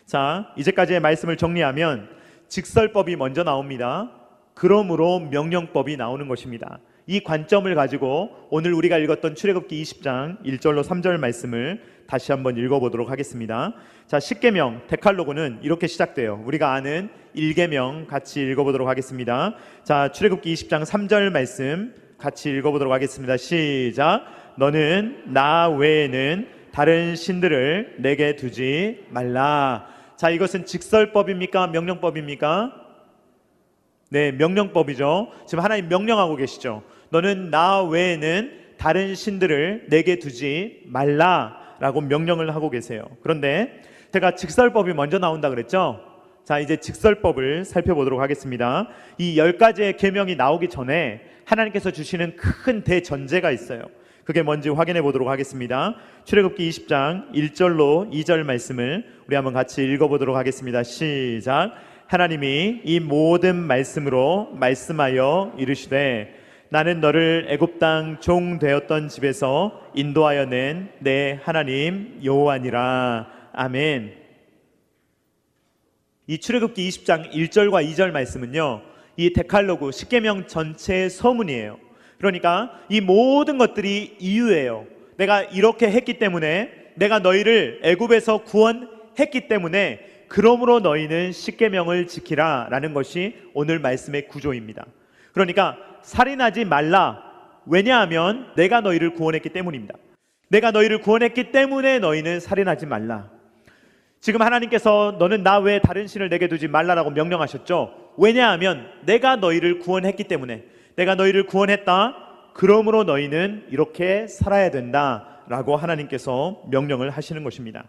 자, 이제까지의 말씀을 정리하면 직설법이 먼저 나옵니다. 그러므로 명령법이 나오는 것입니다. 이 관점을 가지고 오늘 우리가 읽었던 출애굽기 20장 1절로 3절 말씀을 다시 한번 읽어보도록 하겠습니다. 자, 십계명 데칼로그는 이렇게 시작돼요. 우리가 아는 1계명 같이 읽어보도록 하겠습니다. 자, 출애굽기 20장 3절 말씀 같이 읽어보도록 하겠습니다. 시작. 너는 나 외에는 다른 신들을 내게 두지 말라. 자, 이것은 직설법입니까? 명령법입니까? 네, 명령법이죠. 지금 하나님 명령하고 계시죠. 너는 나 외에는 다른 신들을 내게 두지 말라라고 명령을 하고 계세요. 그런데 제가 직설법이 먼저 나온다 그랬죠. 자, 이제 직설법을 살펴보도록 하겠습니다. 이 10가지의 계명이 나오기 전에 하나님께서 주시는 큰 대전제가 있어요. 그게 뭔지 확인해 보도록 하겠습니다. 출애굽기 20장 1절로 2절 말씀을 우리 한번 같이 읽어보도록 하겠습니다. 시작. 하나님이 이 모든 말씀으로 말씀하여 이르시되 나는 너를 애굽 땅 종 되었던 집에서 인도하여 낸 내 하나님 여호와니라. 아멘. 이 출애굽기 20장 1절과 2절 말씀은요, 이 데칼로그 십계명 전체의 서문이에요. 그러니까 이 모든 것들이 이유예요. 내가 이렇게 했기 때문에, 내가 너희를 애굽에서 구원했기 때문에 그러므로 너희는 십계명을 지키라 라는 것이 오늘 말씀의 구조입니다. 그러니까 살인하지 말라. 왜냐하면 내가 너희를 구원했기 때문입니다. 내가 너희를 구원했기 때문에 너희는 살인하지 말라. 지금 하나님께서 너는 나 외에 다른 신을 내게 두지 말라라고 명령하셨죠. 왜냐하면 내가 너희를 구원했기 때문에, 내가 너희를 구원했다, 그러므로 너희는 이렇게 살아야 된다라고 하나님께서 명령을 하시는 것입니다.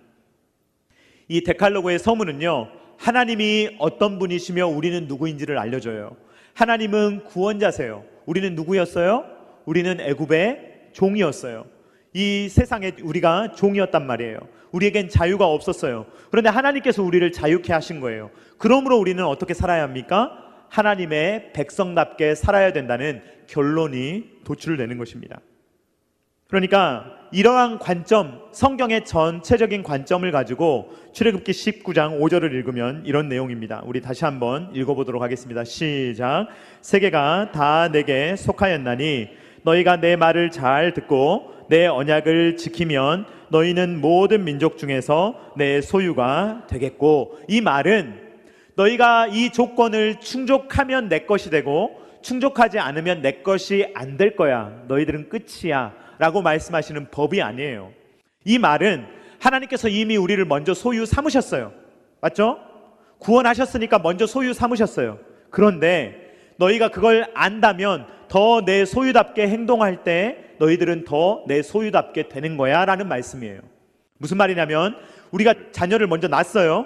이 데칼로그의 서문은요, 하나님이 어떤 분이시며 우리는 누구인지를 알려줘요. 하나님은 구원자세요. 우리는 누구였어요? 우리는 애굽의 종이었어요. 이 세상에 우리가 종이었단 말이에요. 우리에겐 자유가 없었어요. 그런데 하나님께서 우리를 자유케 하신 거예요. 그러므로 우리는 어떻게 살아야 합니까? 하나님의 백성답게 살아야 된다는 결론이 도출되는 것입니다. 그러니까 이러한 관점, 성경의 전체적인 관점을 가지고 출애굽기 19장 5절을 읽으면 이런 내용입니다. 우리 다시 한번 읽어보도록 하겠습니다. 시작. 세계가 다 내게 속하였나니 너희가 내 말을 잘 듣고 내 언약을 지키면 너희는 모든 민족 중에서 내 소유가 되겠고, 이 말은 너희가 이 조건을 충족하면 내 것이 되고 충족하지 않으면 내 것이 안 될 거야. 너희들은 끝이야 라고 말씀하시는 법이 아니에요. 이 말은 하나님께서 이미 우리를 먼저 소유 삼으셨어요. 맞죠? 구원하셨으니까 먼저 소유 삼으셨어요. 그런데 너희가 그걸 안다면 더 내 소유답게 행동할 때 너희들은 더 내 소유답게 되는 거야 라는 말씀이에요. 무슨 말이냐면 우리가 자녀를 먼저 낳았어요.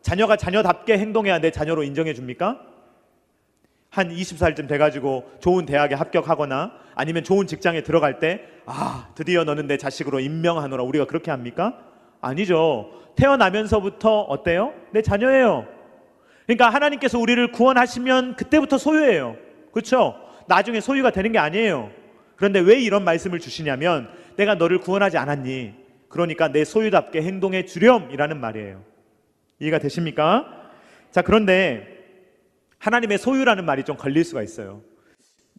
자녀가 자녀답게 행동해야 내 자녀로 인정해 줍니까? 한 20살쯤 돼가지고 좋은 대학에 합격하거나 아니면 좋은 직장에 들어갈 때 드디어 너는 내 자식으로 임명하노라, 우리가 그렇게 합니까? 아니죠. 태어나면서부터 어때요? 내 자녀예요. 그러니까 하나님께서 우리를 구원하시면 그때부터 소유예요. 그렇죠? 나중에 소유가 되는 게 아니에요. 그런데 왜 이런 말씀을 주시냐면 내가 너를 구원하지 않았니? 그러니까 내 소유답게 행동해 주렴이라는 말이에요. 이해가 되십니까? 자, 그런데 하나님의 소유라는 말이 좀 걸릴 수가 있어요.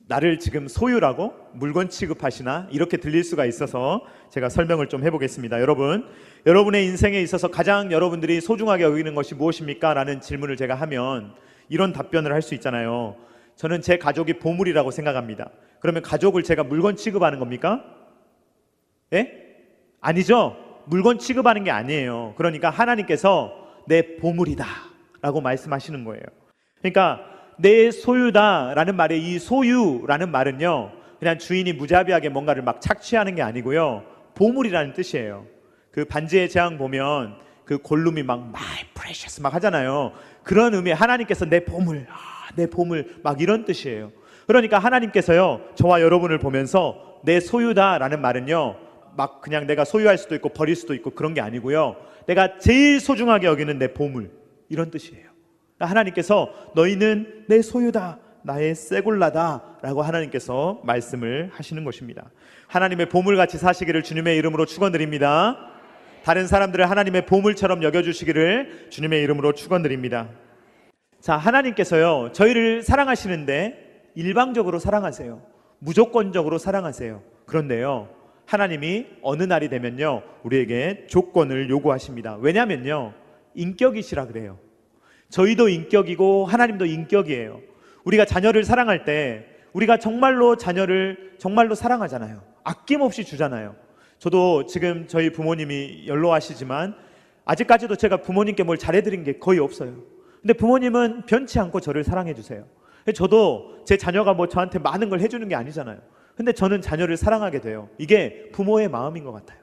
나를 지금 소유라고? 물건 취급하시나? 이렇게 들릴 수가 있어서 제가 설명을 좀 해보겠습니다. 여러분의 인생에 있어서 가장 여러분들이 소중하게 여기는 것이 무엇입니까? 라는 질문을 제가 하면 이런 답변을 할 수 있잖아요. 저는 제 가족이 보물이라고 생각합니다. 그러면 가족을 제가 물건 취급하는 겁니까? 예? 아니죠. 물건 취급하는 게 아니에요. 그러니까 하나님께서 내 보물이다 라고 말씀하시는 거예요. 그러니까 내 소유다라는 말에 이 소유라는 말은요, 그냥 주인이 무자비하게 뭔가를 막 착취하는 게 아니고요, 보물이라는 뜻이에요. 그 반지의 제왕 보면 그 골룸이 막 my precious 막 하잖아요. 그런 의미, 하나님께서 내 보물, 내 보물 막 이런 뜻이에요. 그러니까 하나님께서요, 저와 여러분을 보면서 내 소유다라는 말은요, 막 그냥 내가 소유할 수도 있고 버릴 수도 있고 그런 게 아니고요, 내가 제일 소중하게 여기는 내 보물, 이런 뜻이에요. 하나님께서 너희는 내 소유다 나의 쇠골라다라고 하나님께서 말씀을 하시는 것입니다. 하나님의 보물같이 사시기를 주님의 이름으로 축원드립니다. 다른 사람들을 하나님의 보물처럼 여겨주시기를 주님의 이름으로 축원드립니다. 자, 하나님께서요 저희를 사랑하시는데 일방적으로 사랑하세요. 무조건적으로 사랑하세요. 그런데요 하나님이 어느 날이 되면요 우리에게 조건을 요구하십니다. 왜냐면요 인격이시라 그래요. 저희도 인격이고 하나님도 인격이에요. 우리가 자녀를 사랑할 때 우리가 정말로 자녀를 정말로 사랑하잖아요. 아낌없이 주잖아요. 저도 지금 저희 부모님이 연로하시지만 아직까지도 제가 부모님께 뭘 잘해드린 게 거의 없어요. 근데 부모님은 변치 않고 저를 사랑해 주세요. 저도 제 자녀가 뭐 저한테 많은 걸 해주는 게 아니잖아요. 근데 저는 자녀를 사랑하게 돼요. 이게 부모의 마음인 것 같아요.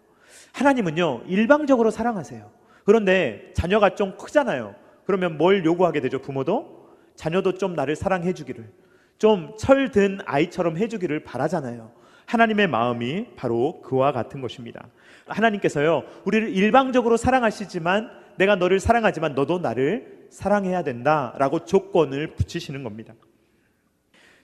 하나님은요 일방적으로 사랑하세요. 그런데 자녀가 좀 크잖아요. 그러면 뭘 요구하게 되죠? 부모도 자녀도 좀 나를 사랑해 주기를, 좀 철든 아이처럼 해주기를 바라잖아요. 하나님의 마음이 바로 그와 같은 것입니다. 하나님께서요 우리를 일방적으로 사랑하시지만 내가 너를 사랑하지만 너도 나를 사랑해야 된다라고 조건을 붙이시는 겁니다.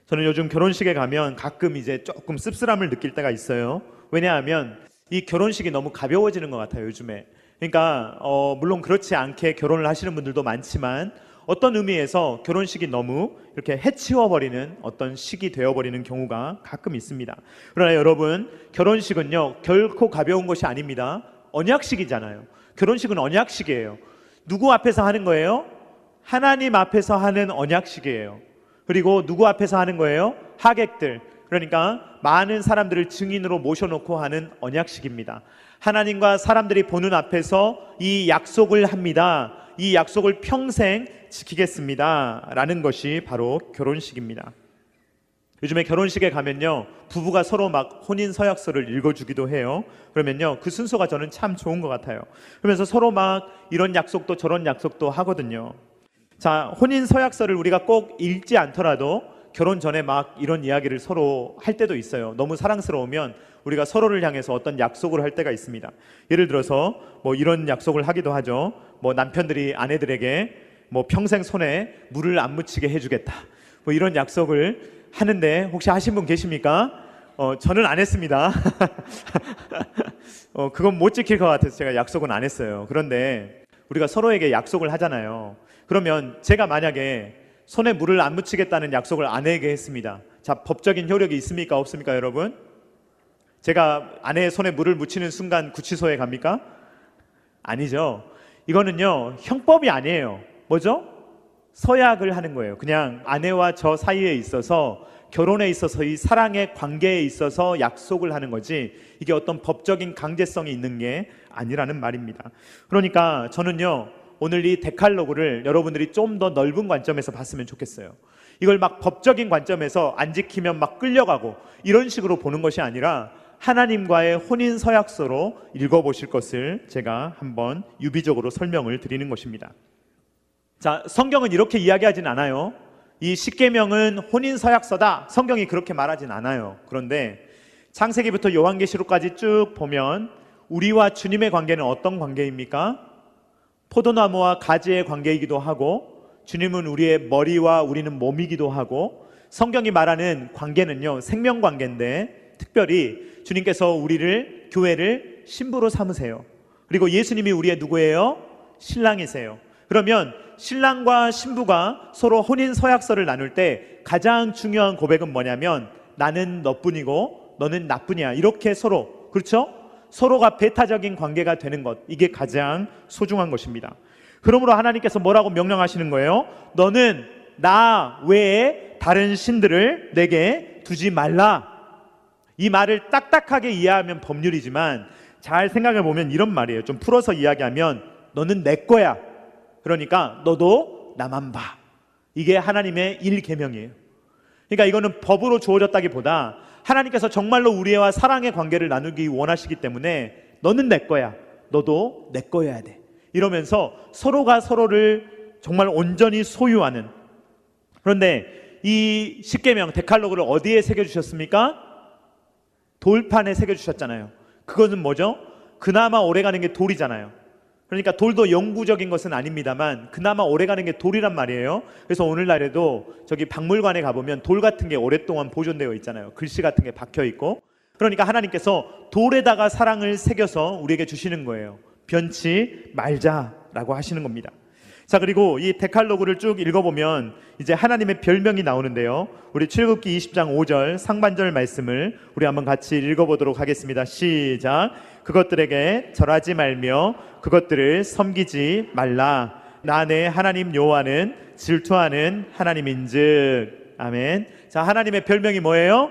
저는 요즘 결혼식에 가면 가끔 이제 조금 씁쓸함을 느낄 때가 있어요. 왜냐하면 이 결혼식이 너무 가벼워지는 것 같아요 요즘에. 그러니까 물론 그렇지 않게 결혼을 하시는 분들도 많지만 어떤 의미에서 결혼식이 너무 이렇게 해치워버리는 어떤 식이 되어버리는 경우가 가끔 있습니다. 그러나 여러분 결혼식은요 결코 가벼운 것이 아닙니다. 언약식이잖아요. 결혼식은 언약식이에요. 누구 앞에서 하는 거예요? 하나님 앞에서 하는 언약식이에요. 그리고 누구 앞에서 하는 거예요? 하객들, 그러니까 많은 사람들을 증인으로 모셔놓고 하는 언약식입니다. 하나님과 사람들이 보는 앞에서 이 약속을 합니다. 이 약속을 평생 지키겠습니다 라는 것이 바로 결혼식입니다. 요즘에 결혼식에 가면요 부부가 서로 막 혼인 서약서를 읽어주기도 해요. 그러면요 그 순서가 저는 참 좋은 것 같아요. 그러면서 서로 막 이런 약속도 저런 약속도 하거든요. 자, 혼인 서약서를 우리가 꼭 읽지 않더라도 결혼 전에 막 이런 이야기를 서로 할 때도 있어요. 너무 사랑스러우면 우리가 서로를 향해서 어떤 약속을 할 때가 있습니다. 예를 들어서 뭐 이런 약속을 하기도 하죠. 뭐 남편들이 아내들에게 뭐 평생 손에 물을 안 묻히게 해주겠다, 뭐 이런 약속을 하는데 혹시 하신 분 계십니까? 저는 안 했습니다. 그건 못 지킬 것 같아서 제가 약속은 안 했어요. 그런데 우리가 서로에게 약속을 하잖아요. 그러면 제가 만약에 손에 물을 안 묻히겠다는 약속을 아내에게 했습니다. 자, 법적인 효력이 있습니까? 없습니까, 여러분? 제가 아내의 손에 물을 묻히는 순간 구치소에 갑니까? 아니죠. 이거는요 형법이 아니에요. 뭐죠? 서약을 하는 거예요. 그냥 아내와 저 사이에 있어서, 결혼에 있어서, 이 사랑의 관계에 있어서 약속을 하는 거지, 이게 어떤 법적인 강제성이 있는 게 아니라는 말입니다. 그러니까 저는요 오늘 이 데칼로그를 여러분들이 좀 더 넓은 관점에서 봤으면 좋겠어요. 이걸 막 법적인 관점에서 안 지키면 막 끌려가고 이런 식으로 보는 것이 아니라 하나님과의 혼인 서약서로 읽어보실 것을 제가 한번 유비적으로 설명을 드리는 것입니다. 자, 성경은 이렇게 이야기하진 않아요. 이 십계명은 혼인 서약서다, 성경이 그렇게 말하진 않아요. 그런데 창세기부터 요한계시록까지 쭉 보면 우리와 주님의 관계는 어떤 관계입니까? 포도나무와 가지의 관계이기도 하고, 주님은 우리의 머리와 우리는 몸이기도 하고, 성경이 말하는 관계는요 생명관계인데, 특별히 주님께서 우리를, 교회를 신부로 삼으세요. 그리고 예수님이 우리의 누구예요? 신랑이세요. 그러면 신랑과 신부가 서로 혼인 서약서를 나눌 때 가장 중요한 고백은 뭐냐면 나는 너뿐이고 너는 나뿐이야, 이렇게 서로, 그렇죠? 서로가 배타적인 관계가 되는 것, 이게 가장 소중한 것입니다. 그러므로 하나님께서 뭐라고 명령하시는 거예요? 너는 나 외에 다른 신들을 내게 두지 말라. 이 말을 딱딱하게 이해하면 법률이지만 잘 생각해 보면 이런 말이에요. 좀 풀어서 이야기하면 너는 내 거야, 그러니까 너도 나만 봐. 이게 하나님의 일계명이에요. 그러니까 이거는 법으로 주어졌다기보다 하나님께서 정말로 우리와 사랑의 관계를 나누기 원하시기 때문에 너는 내 거야, 너도 내 거여야 돼, 이러면서 서로가 서로를 정말 온전히 소유하는. 그런데 이 십계명 데칼로그를 어디에 새겨주셨습니까? 돌판에 새겨주셨잖아요. 그것은 뭐죠? 그나마 오래가는 게 돌이잖아요. 그러니까 돌도 영구적인 것은 아닙니다만 그나마 오래가는 게 돌이란 말이에요. 그래서 오늘날에도 저기 박물관에 가보면 돌 같은 게 오랫동안 보존되어 있잖아요. 글씨 같은 게 박혀 있고. 그러니까 하나님께서 돌에다가 사랑을 새겨서 우리에게 주시는 거예요. 변치 말자라고 하시는 겁니다. 자, 그리고 이 데칼로그를 쭉 읽어보면 이제 하나님의 별명이 나오는데요. 우리 출애굽기 20장 5절 상반절 말씀을 우리 한번 같이 읽어보도록 하겠습니다. 시작. 그것들에게 절하지 말며 그것들을 섬기지 말라. 나 내 하나님 여호와는 질투하는 하나님인즉. 아멘. 자, 하나님의 별명이 뭐예요?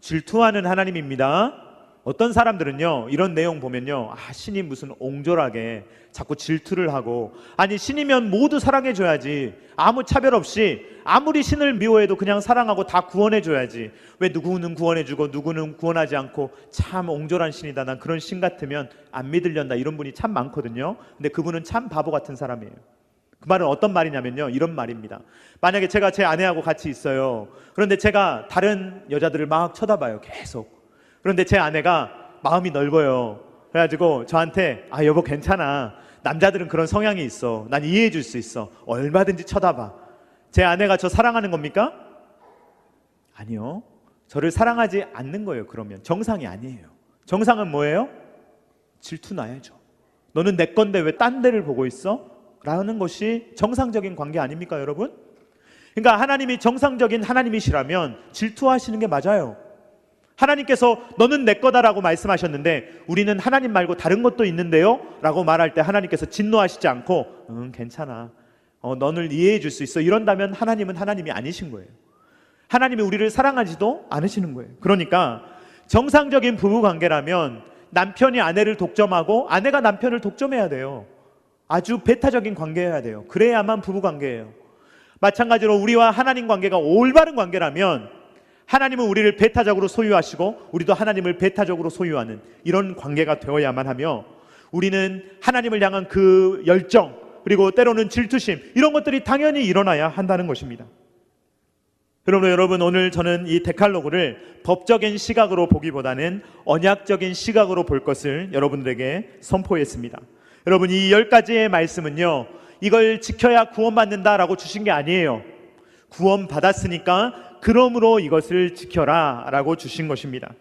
질투하는 하나님입니다. 어떤 사람들은요, 이런 내용 보면요, 신이 무슨 옹졸하게 자꾸 질투를 하고, 아니 신이면 모두 사랑해줘야지, 아무 차별 없이 아무리 신을 미워해도 그냥 사랑하고 다 구원해줘야지, 왜 누구는 구원해주고 누구는 구원하지 않고, 참 옹졸한 신이다, 난 그런 신 같으면 안 믿으련다, 이런 분이 참 많거든요. 근데 그분은 참 바보 같은 사람이에요. 그 말은 어떤 말이냐면요, 이런 말입니다. 만약에 제가 제 아내하고 같이 있어요. 그런데 제가 다른 여자들을 막 쳐다봐요, 계속. 그런데 제 아내가 마음이 넓어요. 그래가지고 저한테 여보 괜찮아, 남자들은 그런 성향이 있어, 난 이해해 줄 수 있어, 얼마든지 쳐다봐. 제 아내가 저 사랑하는 겁니까? 아니요, 저를 사랑하지 않는 거예요. 그러면 정상이 아니에요. 정상은 뭐예요? 질투나야죠. 너는 내 건데 왜 딴 데를 보고 있어? 라는 것이 정상적인 관계 아닙니까, 여러분? 그러니까 하나님이 정상적인 하나님이시라면 질투하시는 게 맞아요. 하나님께서 너는 내 거다라고 말씀하셨는데 우리는 하나님 말고 다른 것도 있는데요 라고 말할 때 하나님께서 진노하시지 않고 괜찮아, 너를 이해해 줄 수 있어, 이런다면 하나님은 하나님이 아니신 거예요. 하나님이 우리를 사랑하지도 않으시는 거예요. 그러니까 정상적인 부부관계라면 남편이 아내를 독점하고 아내가 남편을 독점해야 돼요. 아주 배타적인 관계여야 돼요. 그래야만 부부관계예요. 마찬가지로 우리와 하나님 관계가 올바른 관계라면 하나님은 우리를 배타적으로 소유하시고 우리도 하나님을 배타적으로 소유하는 이런 관계가 되어야만 하며, 우리는 하나님을 향한 그 열정, 그리고 때로는 질투심, 이런 것들이 당연히 일어나야 한다는 것입니다. 그러므로 여러분, 오늘 저는 이 데칼로그를 법적인 시각으로 보기보다는 언약적인 시각으로 볼 것을 여러분들에게 선포했습니다. 여러분, 이 10가지의 말씀은요, 이걸 지켜야 구원받는다라고 주신 게 아니에요. 구원받았으니까 그러므로 이것을 지켜라 라고 주신 것입니다.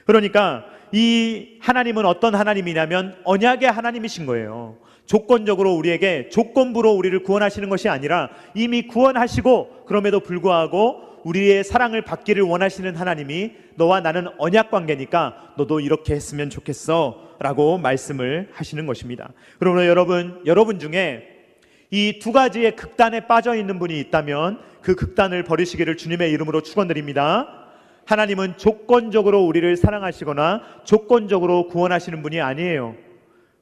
그러니까 이 하나님은 어떤 하나님이냐면 언약의 하나님이신 거예요. 조건적으로 우리에게 조건부로 우리를 구원하시는 것이 아니라 이미 구원하시고 그럼에도 불구하고 우리의 사랑을 받기를 원하시는 하나님이 너와 나는 언약 관계니까 너도 이렇게 했으면 좋겠어 라고 말씀을 하시는 것입니다. 그러므로 여러분 중에 이 두 가지의 극단에 빠져 있는 분이 있다면 그 극단을 버리시기를 주님의 이름으로 축원드립니다. 하나님은 조건적으로 우리를 사랑하시거나 조건적으로 구원하시는 분이 아니에요.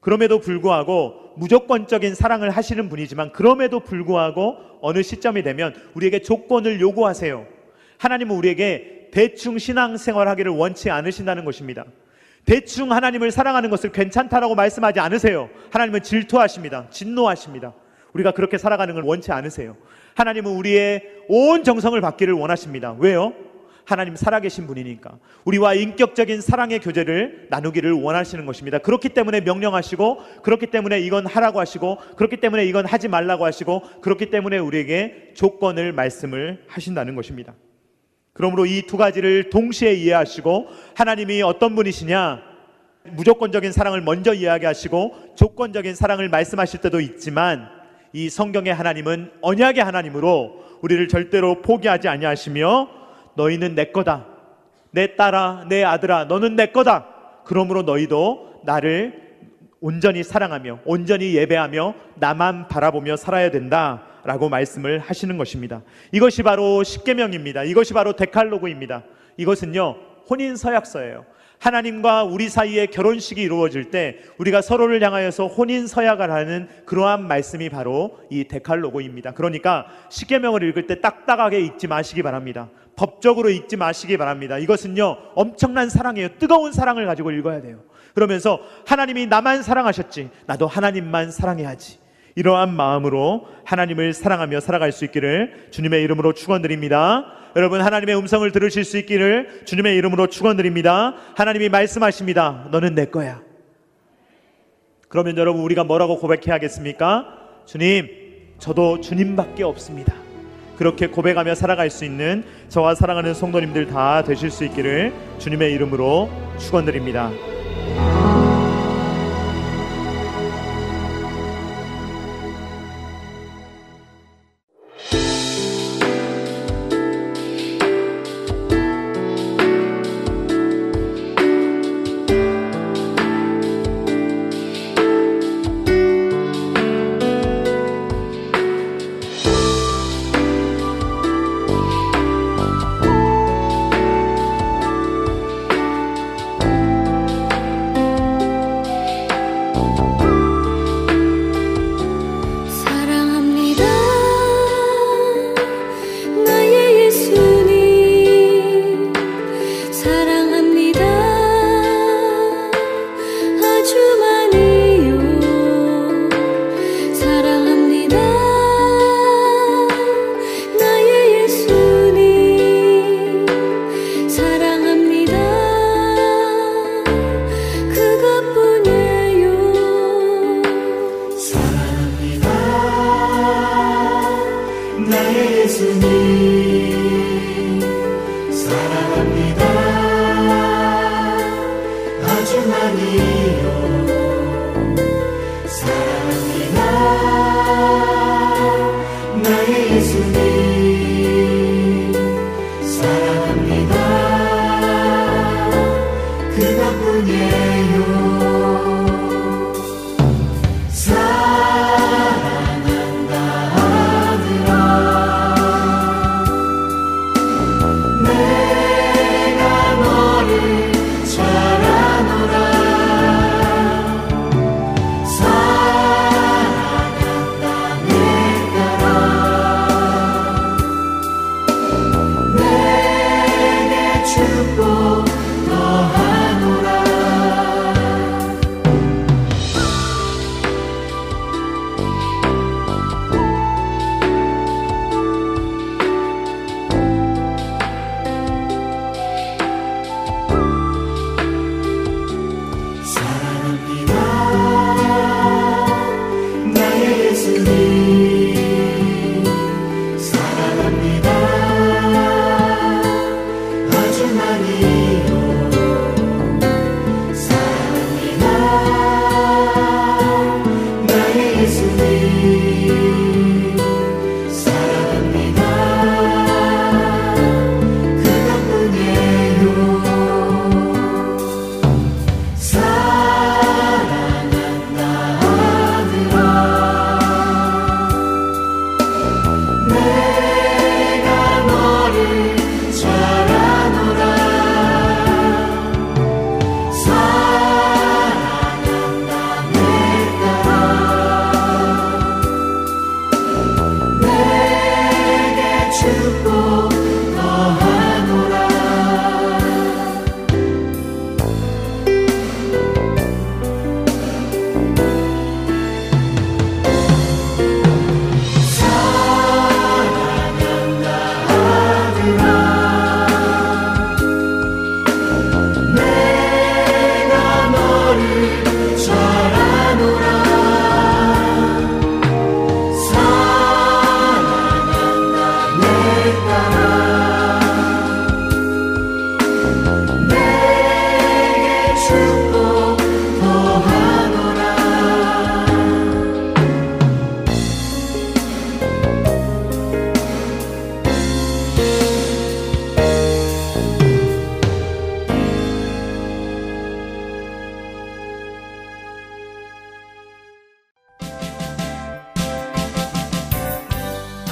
그럼에도 불구하고 무조건적인 사랑을 하시는 분이지만 그럼에도 불구하고 어느 시점이 되면 우리에게 조건을 요구하세요. 하나님은 우리에게 대충 신앙생활하기를 원치 않으신다는 것입니다. 대충 하나님을 사랑하는 것을 괜찮다라고 말씀하지 않으세요. 하나님은 질투하십니다. 진노하십니다. 우리가 그렇게 살아가는 걸 원치 않으세요. 하나님은 우리의 온 정성을 받기를 원하십니다. 왜요? 하나님 살아계신 분이니까. 우리와 인격적인 사랑의 교제를 나누기를 원하시는 것입니다. 그렇기 때문에 명령하시고, 그렇기 때문에 이건 하라고 하시고, 그렇기 때문에 이건 하지 말라고 하시고, 그렇기 때문에 우리에게 조건을 말씀을 하신다는 것입니다. 그러므로 이 두 가지를 동시에 이해하시고, 하나님이 어떤 분이시냐, 무조건적인 사랑을 먼저 이야기하시고 조건적인 사랑을 말씀하실 때도 있지만, 이 성경의 하나님은 언약의 하나님으로 우리를 절대로 포기하지 아니하시며 너희는 내 거다, 내 딸아, 내 아들아, 너는 내 거다. 그러므로 너희도 나를 온전히 사랑하며 온전히 예배하며 나만 바라보며 살아야 된다 라고 말씀을 하시는 것입니다. 이것이 바로 십계명입니다. 이것이 바로 데칼로그입니다. 이것은요, 혼인서약서예요. 하나님과 우리 사이에 결혼식이 이루어질 때 우리가 서로를 향하여서 혼인서약을 하는 그러한 말씀이 바로 이 데칼로그입니다. 그러니까 십계명을 읽을 때 딱딱하게 읽지 마시기 바랍니다. 법적으로 읽지 마시기 바랍니다. 이것은요, 엄청난 사랑이에요. 뜨거운 사랑을 가지고 읽어야 돼요. 그러면서 하나님이 나만 사랑하셨지, 나도 하나님만 사랑해야지, 이러한 마음으로 하나님을 사랑하며 살아갈 수 있기를 주님의 이름으로 축원드립니다. 여러분, 하나님의 음성을 들으실 수 있기를 주님의 이름으로 축원드립니다. 하나님이 말씀하십니다. 너는 내 거야. 그러면 여러분 우리가 뭐라고 고백해야겠습니까? 주님, 저도 주님밖에 없습니다. 그렇게 고백하며 살아갈 수 있는 저와 사랑하는 성도님들 다 되실 수 있기를 주님의 이름으로 축원드립니다.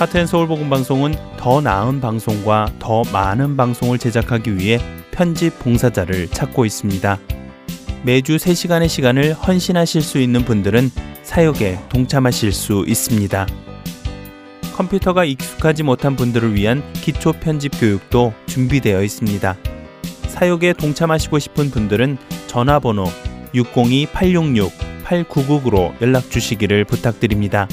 하트앤서울 복음방송은 더 나은 방송과 더 많은 방송을 제작하기 위해 편집 봉사자를 찾고 있습니다. 매주 3시간의 시간을 헌신하실 수 있는 분들은 사역에 동참하실 수 있습니다. 컴퓨터가 익숙하지 못한 분들을 위한 기초 편집 교육도 준비되어 있습니다. 사역에 동참하시고 싶은 분들은 전화번호 602-866-8999로 연락 주시기를 부탁드립니다.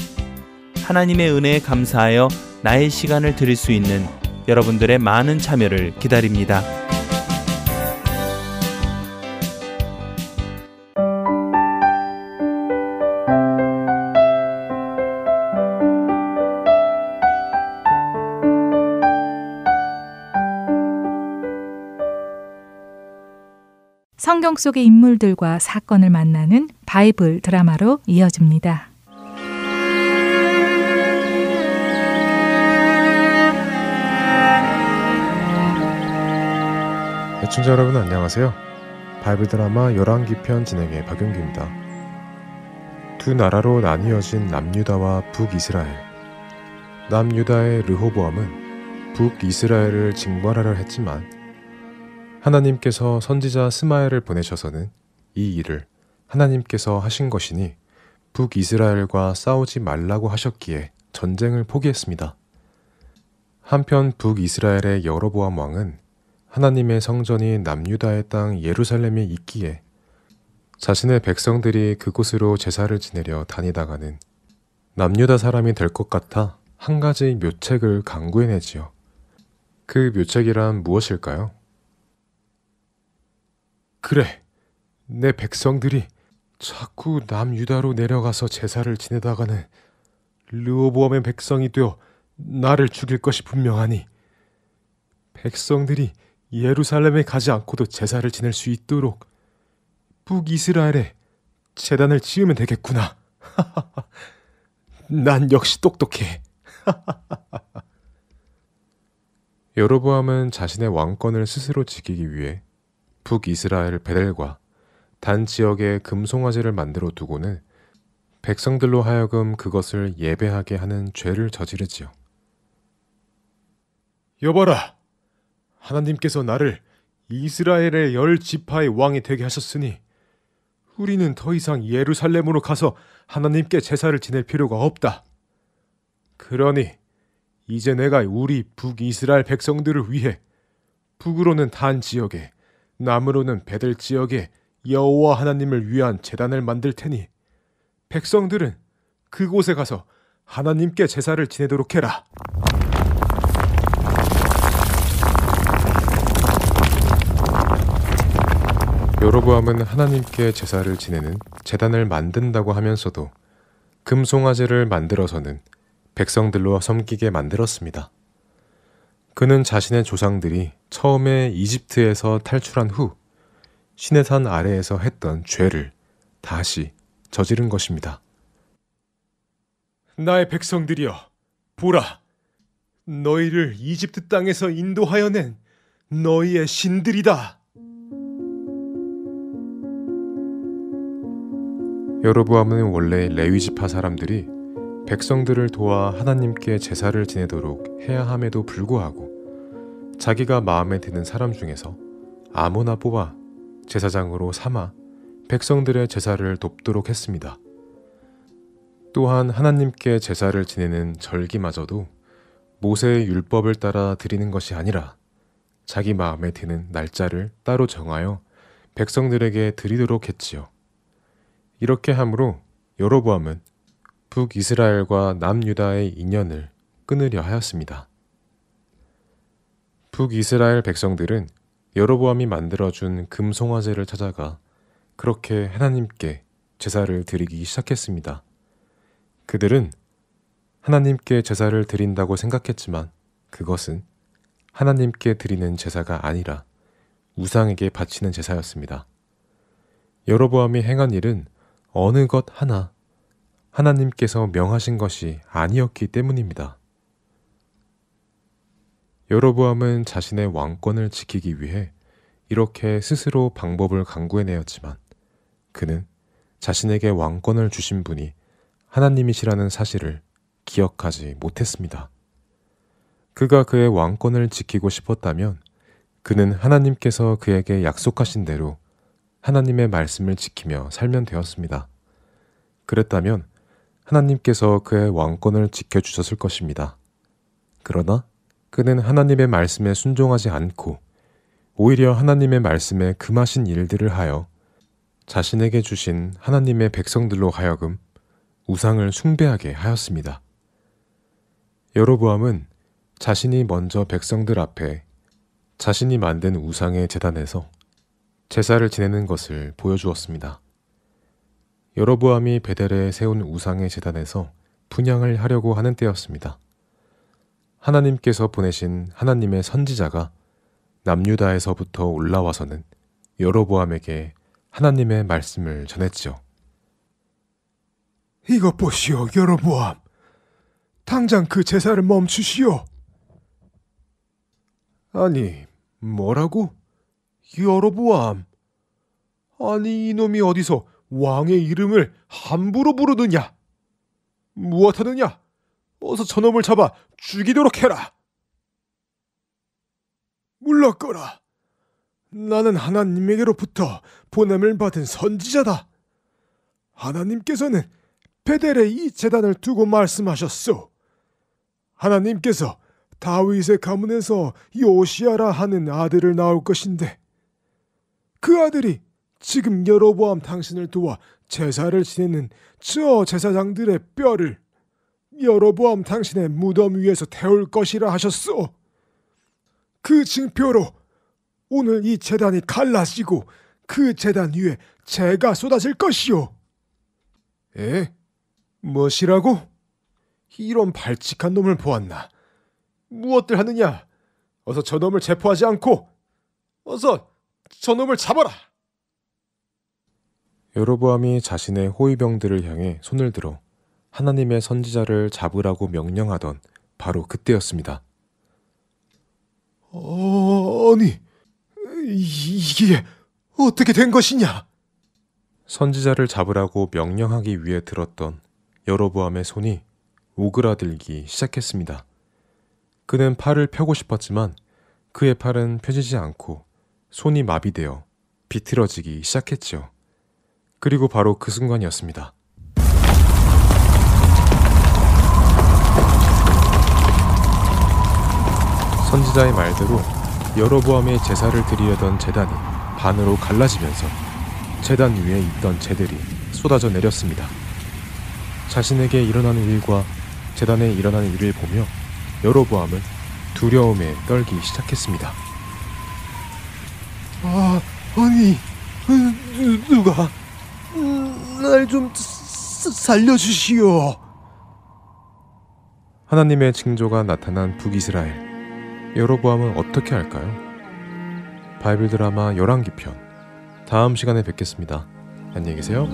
하나님의 은혜에 감사하여 나의 시간을 드릴 수 있는 여러분들의 많은 참여를 기다립니다. 성경 속의 인물들과 사건을 만나는 바이블 드라마로 이어집니다. 애청자 여러분 안녕하세요. 바이블 드라마 열왕기편 진행의 박용규입니다. 두 나라로 나뉘어진 남유다와 북이스라엘. 남유다의 르호보암은 북이스라엘을 징벌하려 했지만 하나님께서 선지자 스마엘을 보내셔서는 이 일을 하나님께서 하신 것이니 북이스라엘과 싸우지 말라고 하셨기에 전쟁을 포기했습니다. 한편 북이스라엘의 여로보암 왕은 하나님의 성전이 남유다의 땅 예루살렘에 있기에 자신의 백성들이 그곳으로 제사를 지내려 다니다가는 남유다 사람이 될 것 같아 한 가지 묘책을 강구해내지요. 그 묘책이란 무엇일까요? 그래, 내 백성들이 자꾸 남유다로 내려가서 제사를 지내다가는 르호보암의 백성이 되어 나를 죽일 것이 분명하니 백성들이 예루살렘에 가지 않고도 제사를 지낼 수 있도록 북이스라엘에 제단을 지으면 되겠구나. 난 역시 똑똑해. 여로보암은 자신의 왕권을 스스로 지키기 위해 북이스라엘 베델과 단 지역에 금송아지를 만들어 두고는 백성들로 하여금 그것을 예배하게 하는 죄를 저지르지요. 여봐라! 하나님께서 나를 이스라엘의 10지파의 왕이 되게 하셨으니 우리는 더 이상 예루살렘으로 가서 하나님께 제사를 지낼 필요가 없다. 그러니 이제 내가 우리 북이스라엘 백성들을 위해 북으로는 단 지역에 남으로는 베델 지역에 여호와 하나님을 위한 제단을 만들 테니 백성들은 그곳에 가서 하나님께 제사를 지내도록 해라. 여로보암은 하나님께 제사를 지내는 제단을 만든다고 하면서도 금송아지를 만들어서는 백성들로 섬기게 만들었습니다. 그는 자신의 조상들이 처음에 이집트에서 탈출한 후 시내산 아래에서 했던 죄를 다시 저지른 것입니다. 나의 백성들이여, 보라! 너희를 이집트 땅에서 인도하여 낸 너희의 신들이다! 여로보암은 원래 레위지파 사람들이 백성들을 도와 하나님께 제사를 지내도록 해야 함에도 불구하고 자기가 마음에 드는 사람 중에서 아무나 뽑아 제사장으로 삼아 백성들의 제사를 돕도록 했습니다. 또한 하나님께 제사를 지내는 절기마저도 모세의 율법을 따라 드리는 것이 아니라 자기 마음에 드는 날짜를 따로 정하여 백성들에게 드리도록 했지요. 이렇게 함으로 여로보암은 북이스라엘과 남유다의 인연을 끊으려 하였습니다. 북이스라엘 백성들은 여로보암이 만들어준 금송아지를 찾아가 그렇게 하나님께 제사를 드리기 시작했습니다. 그들은 하나님께 제사를 드린다고 생각했지만 그것은 하나님께 드리는 제사가 아니라 우상에게 바치는 제사였습니다. 여로보암이 행한 일은 어느 것 하나 하나님께서 명하신 것이 아니었기 때문입니다. 여로보암은 자신의 왕권을 지키기 위해 이렇게 스스로 방법을 강구해내었지만 그는 자신에게 왕권을 주신 분이 하나님이시라는 사실을 기억하지 못했습니다. 그가 그의 왕권을 지키고 싶었다면 그는 하나님께서 그에게 약속하신 대로 하나님의 말씀을 지키며 살면 되었습니다. 그랬다면 하나님께서 그의 왕권을 지켜주셨을 것입니다. 그러나 그는 하나님의 말씀에 순종하지 않고 오히려 하나님의 말씀에 금하신 일들을 하여 자신에게 주신 하나님의 백성들로 하여금 우상을 숭배하게 하였습니다. 여로보암은 자신이 먼저 백성들 앞에 자신이 만든 우상의 제단에서 제사를 지내는 것을 보여주었습니다. 여로보암이 베델에 세운 우상의 제단에서 분향을 하려고 하는 때였습니다. 하나님께서 보내신 하나님의 선지자가 남유다에서부터 올라와서는 여로보암에게 하나님의 말씀을 전했지요. 이것 보시오, 여로보암. 당장 그 제사를 멈추시오. 아니, 뭐라고? 여로보암. 아니, 이놈이 어디서 왕의 이름을 함부로 부르느냐? 무엇하느냐? 어서 저놈을 잡아 죽이도록 해라. 물러거라. 나는 하나님에게로부터 보냄을 받은 선지자다. 하나님께서는 베델에 이 제단을 두고 말씀하셨소. 하나님께서 다윗의 가문에서 요시야라 하는 아들을 낳을 것인데 그 아들이 지금 여로보암 당신을 도와 제사를 지내는 저 제사장들의 뼈를 여로보암 당신의 무덤 위에서 태울 것이라 하셨소. 그 징표로 오늘 이 제단이 갈라지고 그 제단 위에 재가 쏟아질 것이오. 에? 무엇이라고? 이런 발칙한 놈을 보았나? 무엇들 하느냐? 어서 저놈을 체포하지 않고 어서 저놈을 잡아라. 여로보암이 자신의 호위병들을 향해 손을 들어 하나님의 선지자를 잡으라고 명령하던 바로 그때였습니다. 아니, 이게 어떻게 된 것이냐? 선지자를 잡으라고 명령하기 위해 들었던 여로보암의 손이 오그라들기 시작했습니다. 그는 팔을 펴고 싶었지만 그의 팔은 펴지지 않고 손이 마비되어 비틀어지기 시작했지요. 그리고 바로 그 순간이었습니다. 선지자의 말대로 여로보암의 제사를 드리려던 제단이 반으로 갈라지면서 제단 위에 있던 재들이 쏟아져 내렸습니다. 자신에게 일어나는 일과 제단에 일어나는 일을 보며 여로보암은 두려움에 떨기 시작했습니다. 아니, 누가 날 좀 살려주시오. 하나님의 징조가 나타난 북이스라엘. 여로보암은 어떻게 할까요? 바이블 드라마 열왕기 편 다음 시간에 뵙겠습니다. 안녕히 계세요.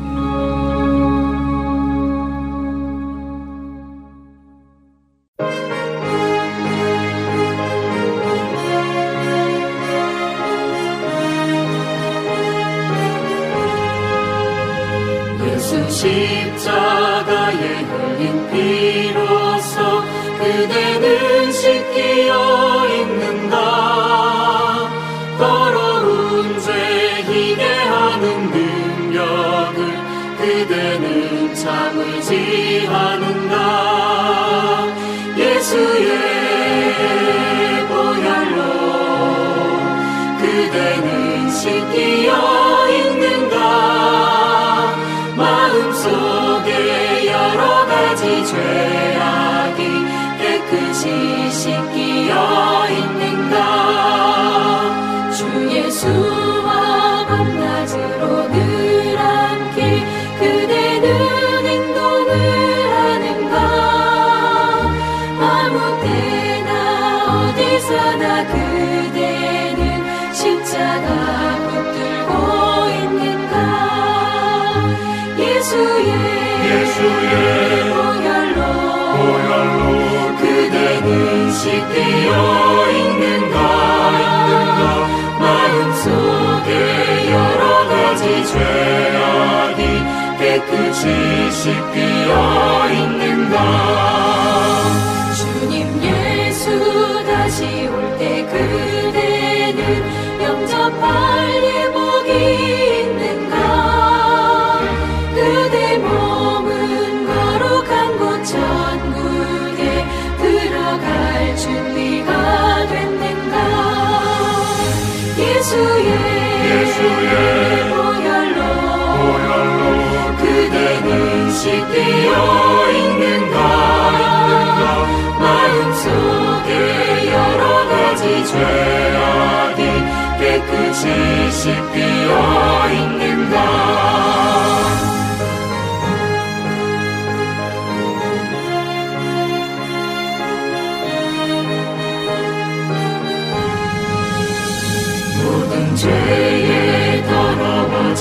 예수 십자가에 흘린 피로써 그대는 씻기어 있는가. 더러운 죄 희게 하는 능력을 그대는 참을지 않는가. 예수의 보혈로 그대는 씻기어 있는가. 마음속에 여러 가지 죄악이 깨끗이 씻기어 있는가. 주 예수와 밤낮으로 늘 함께 그대는 행동을 하는가. 아무 때나 어디서나 그대는 십자가 붙들고 있는가. 예수의 보혈로 그대는 씻기어 있는가. 마음속에 여러 가지 죄악이 깨끗이 씻기어 있는가. 주님 예수 다시 올 때 그대는 영접할 예복이 있는가. 그대 몸은 거룩한 곳 천국에 들어갈 준비가 됐는가. 예수의 보혈로 그대는 씻기어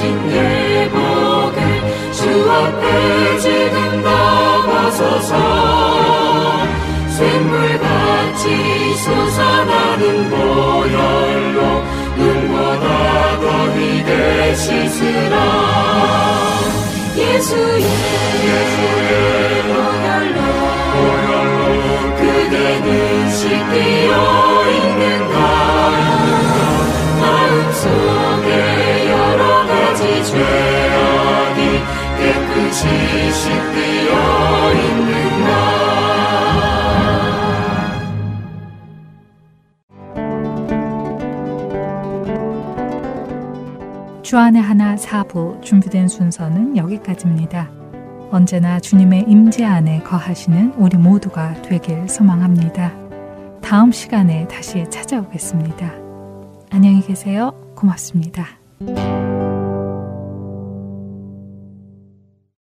주신 예복을 주 앞에 지금 나가소서. 샘물같이 솟아나는 보혈로 눈보다 더위게 씻으라. 예수의 보혈로 그대는 씻기어 있는가. 마음속에 여러 가지 죄악이 깨끗이 씻기어 있는가. 주안의 하나 4부 준비된 순서는 여기까지입니다. 언제나 주님의 임재 안에 거하시는 우리 모두가 되길 소망합니다. 다음 시간에 다시 찾아오겠습니다. 안녕히 계세요. 고맙습니다.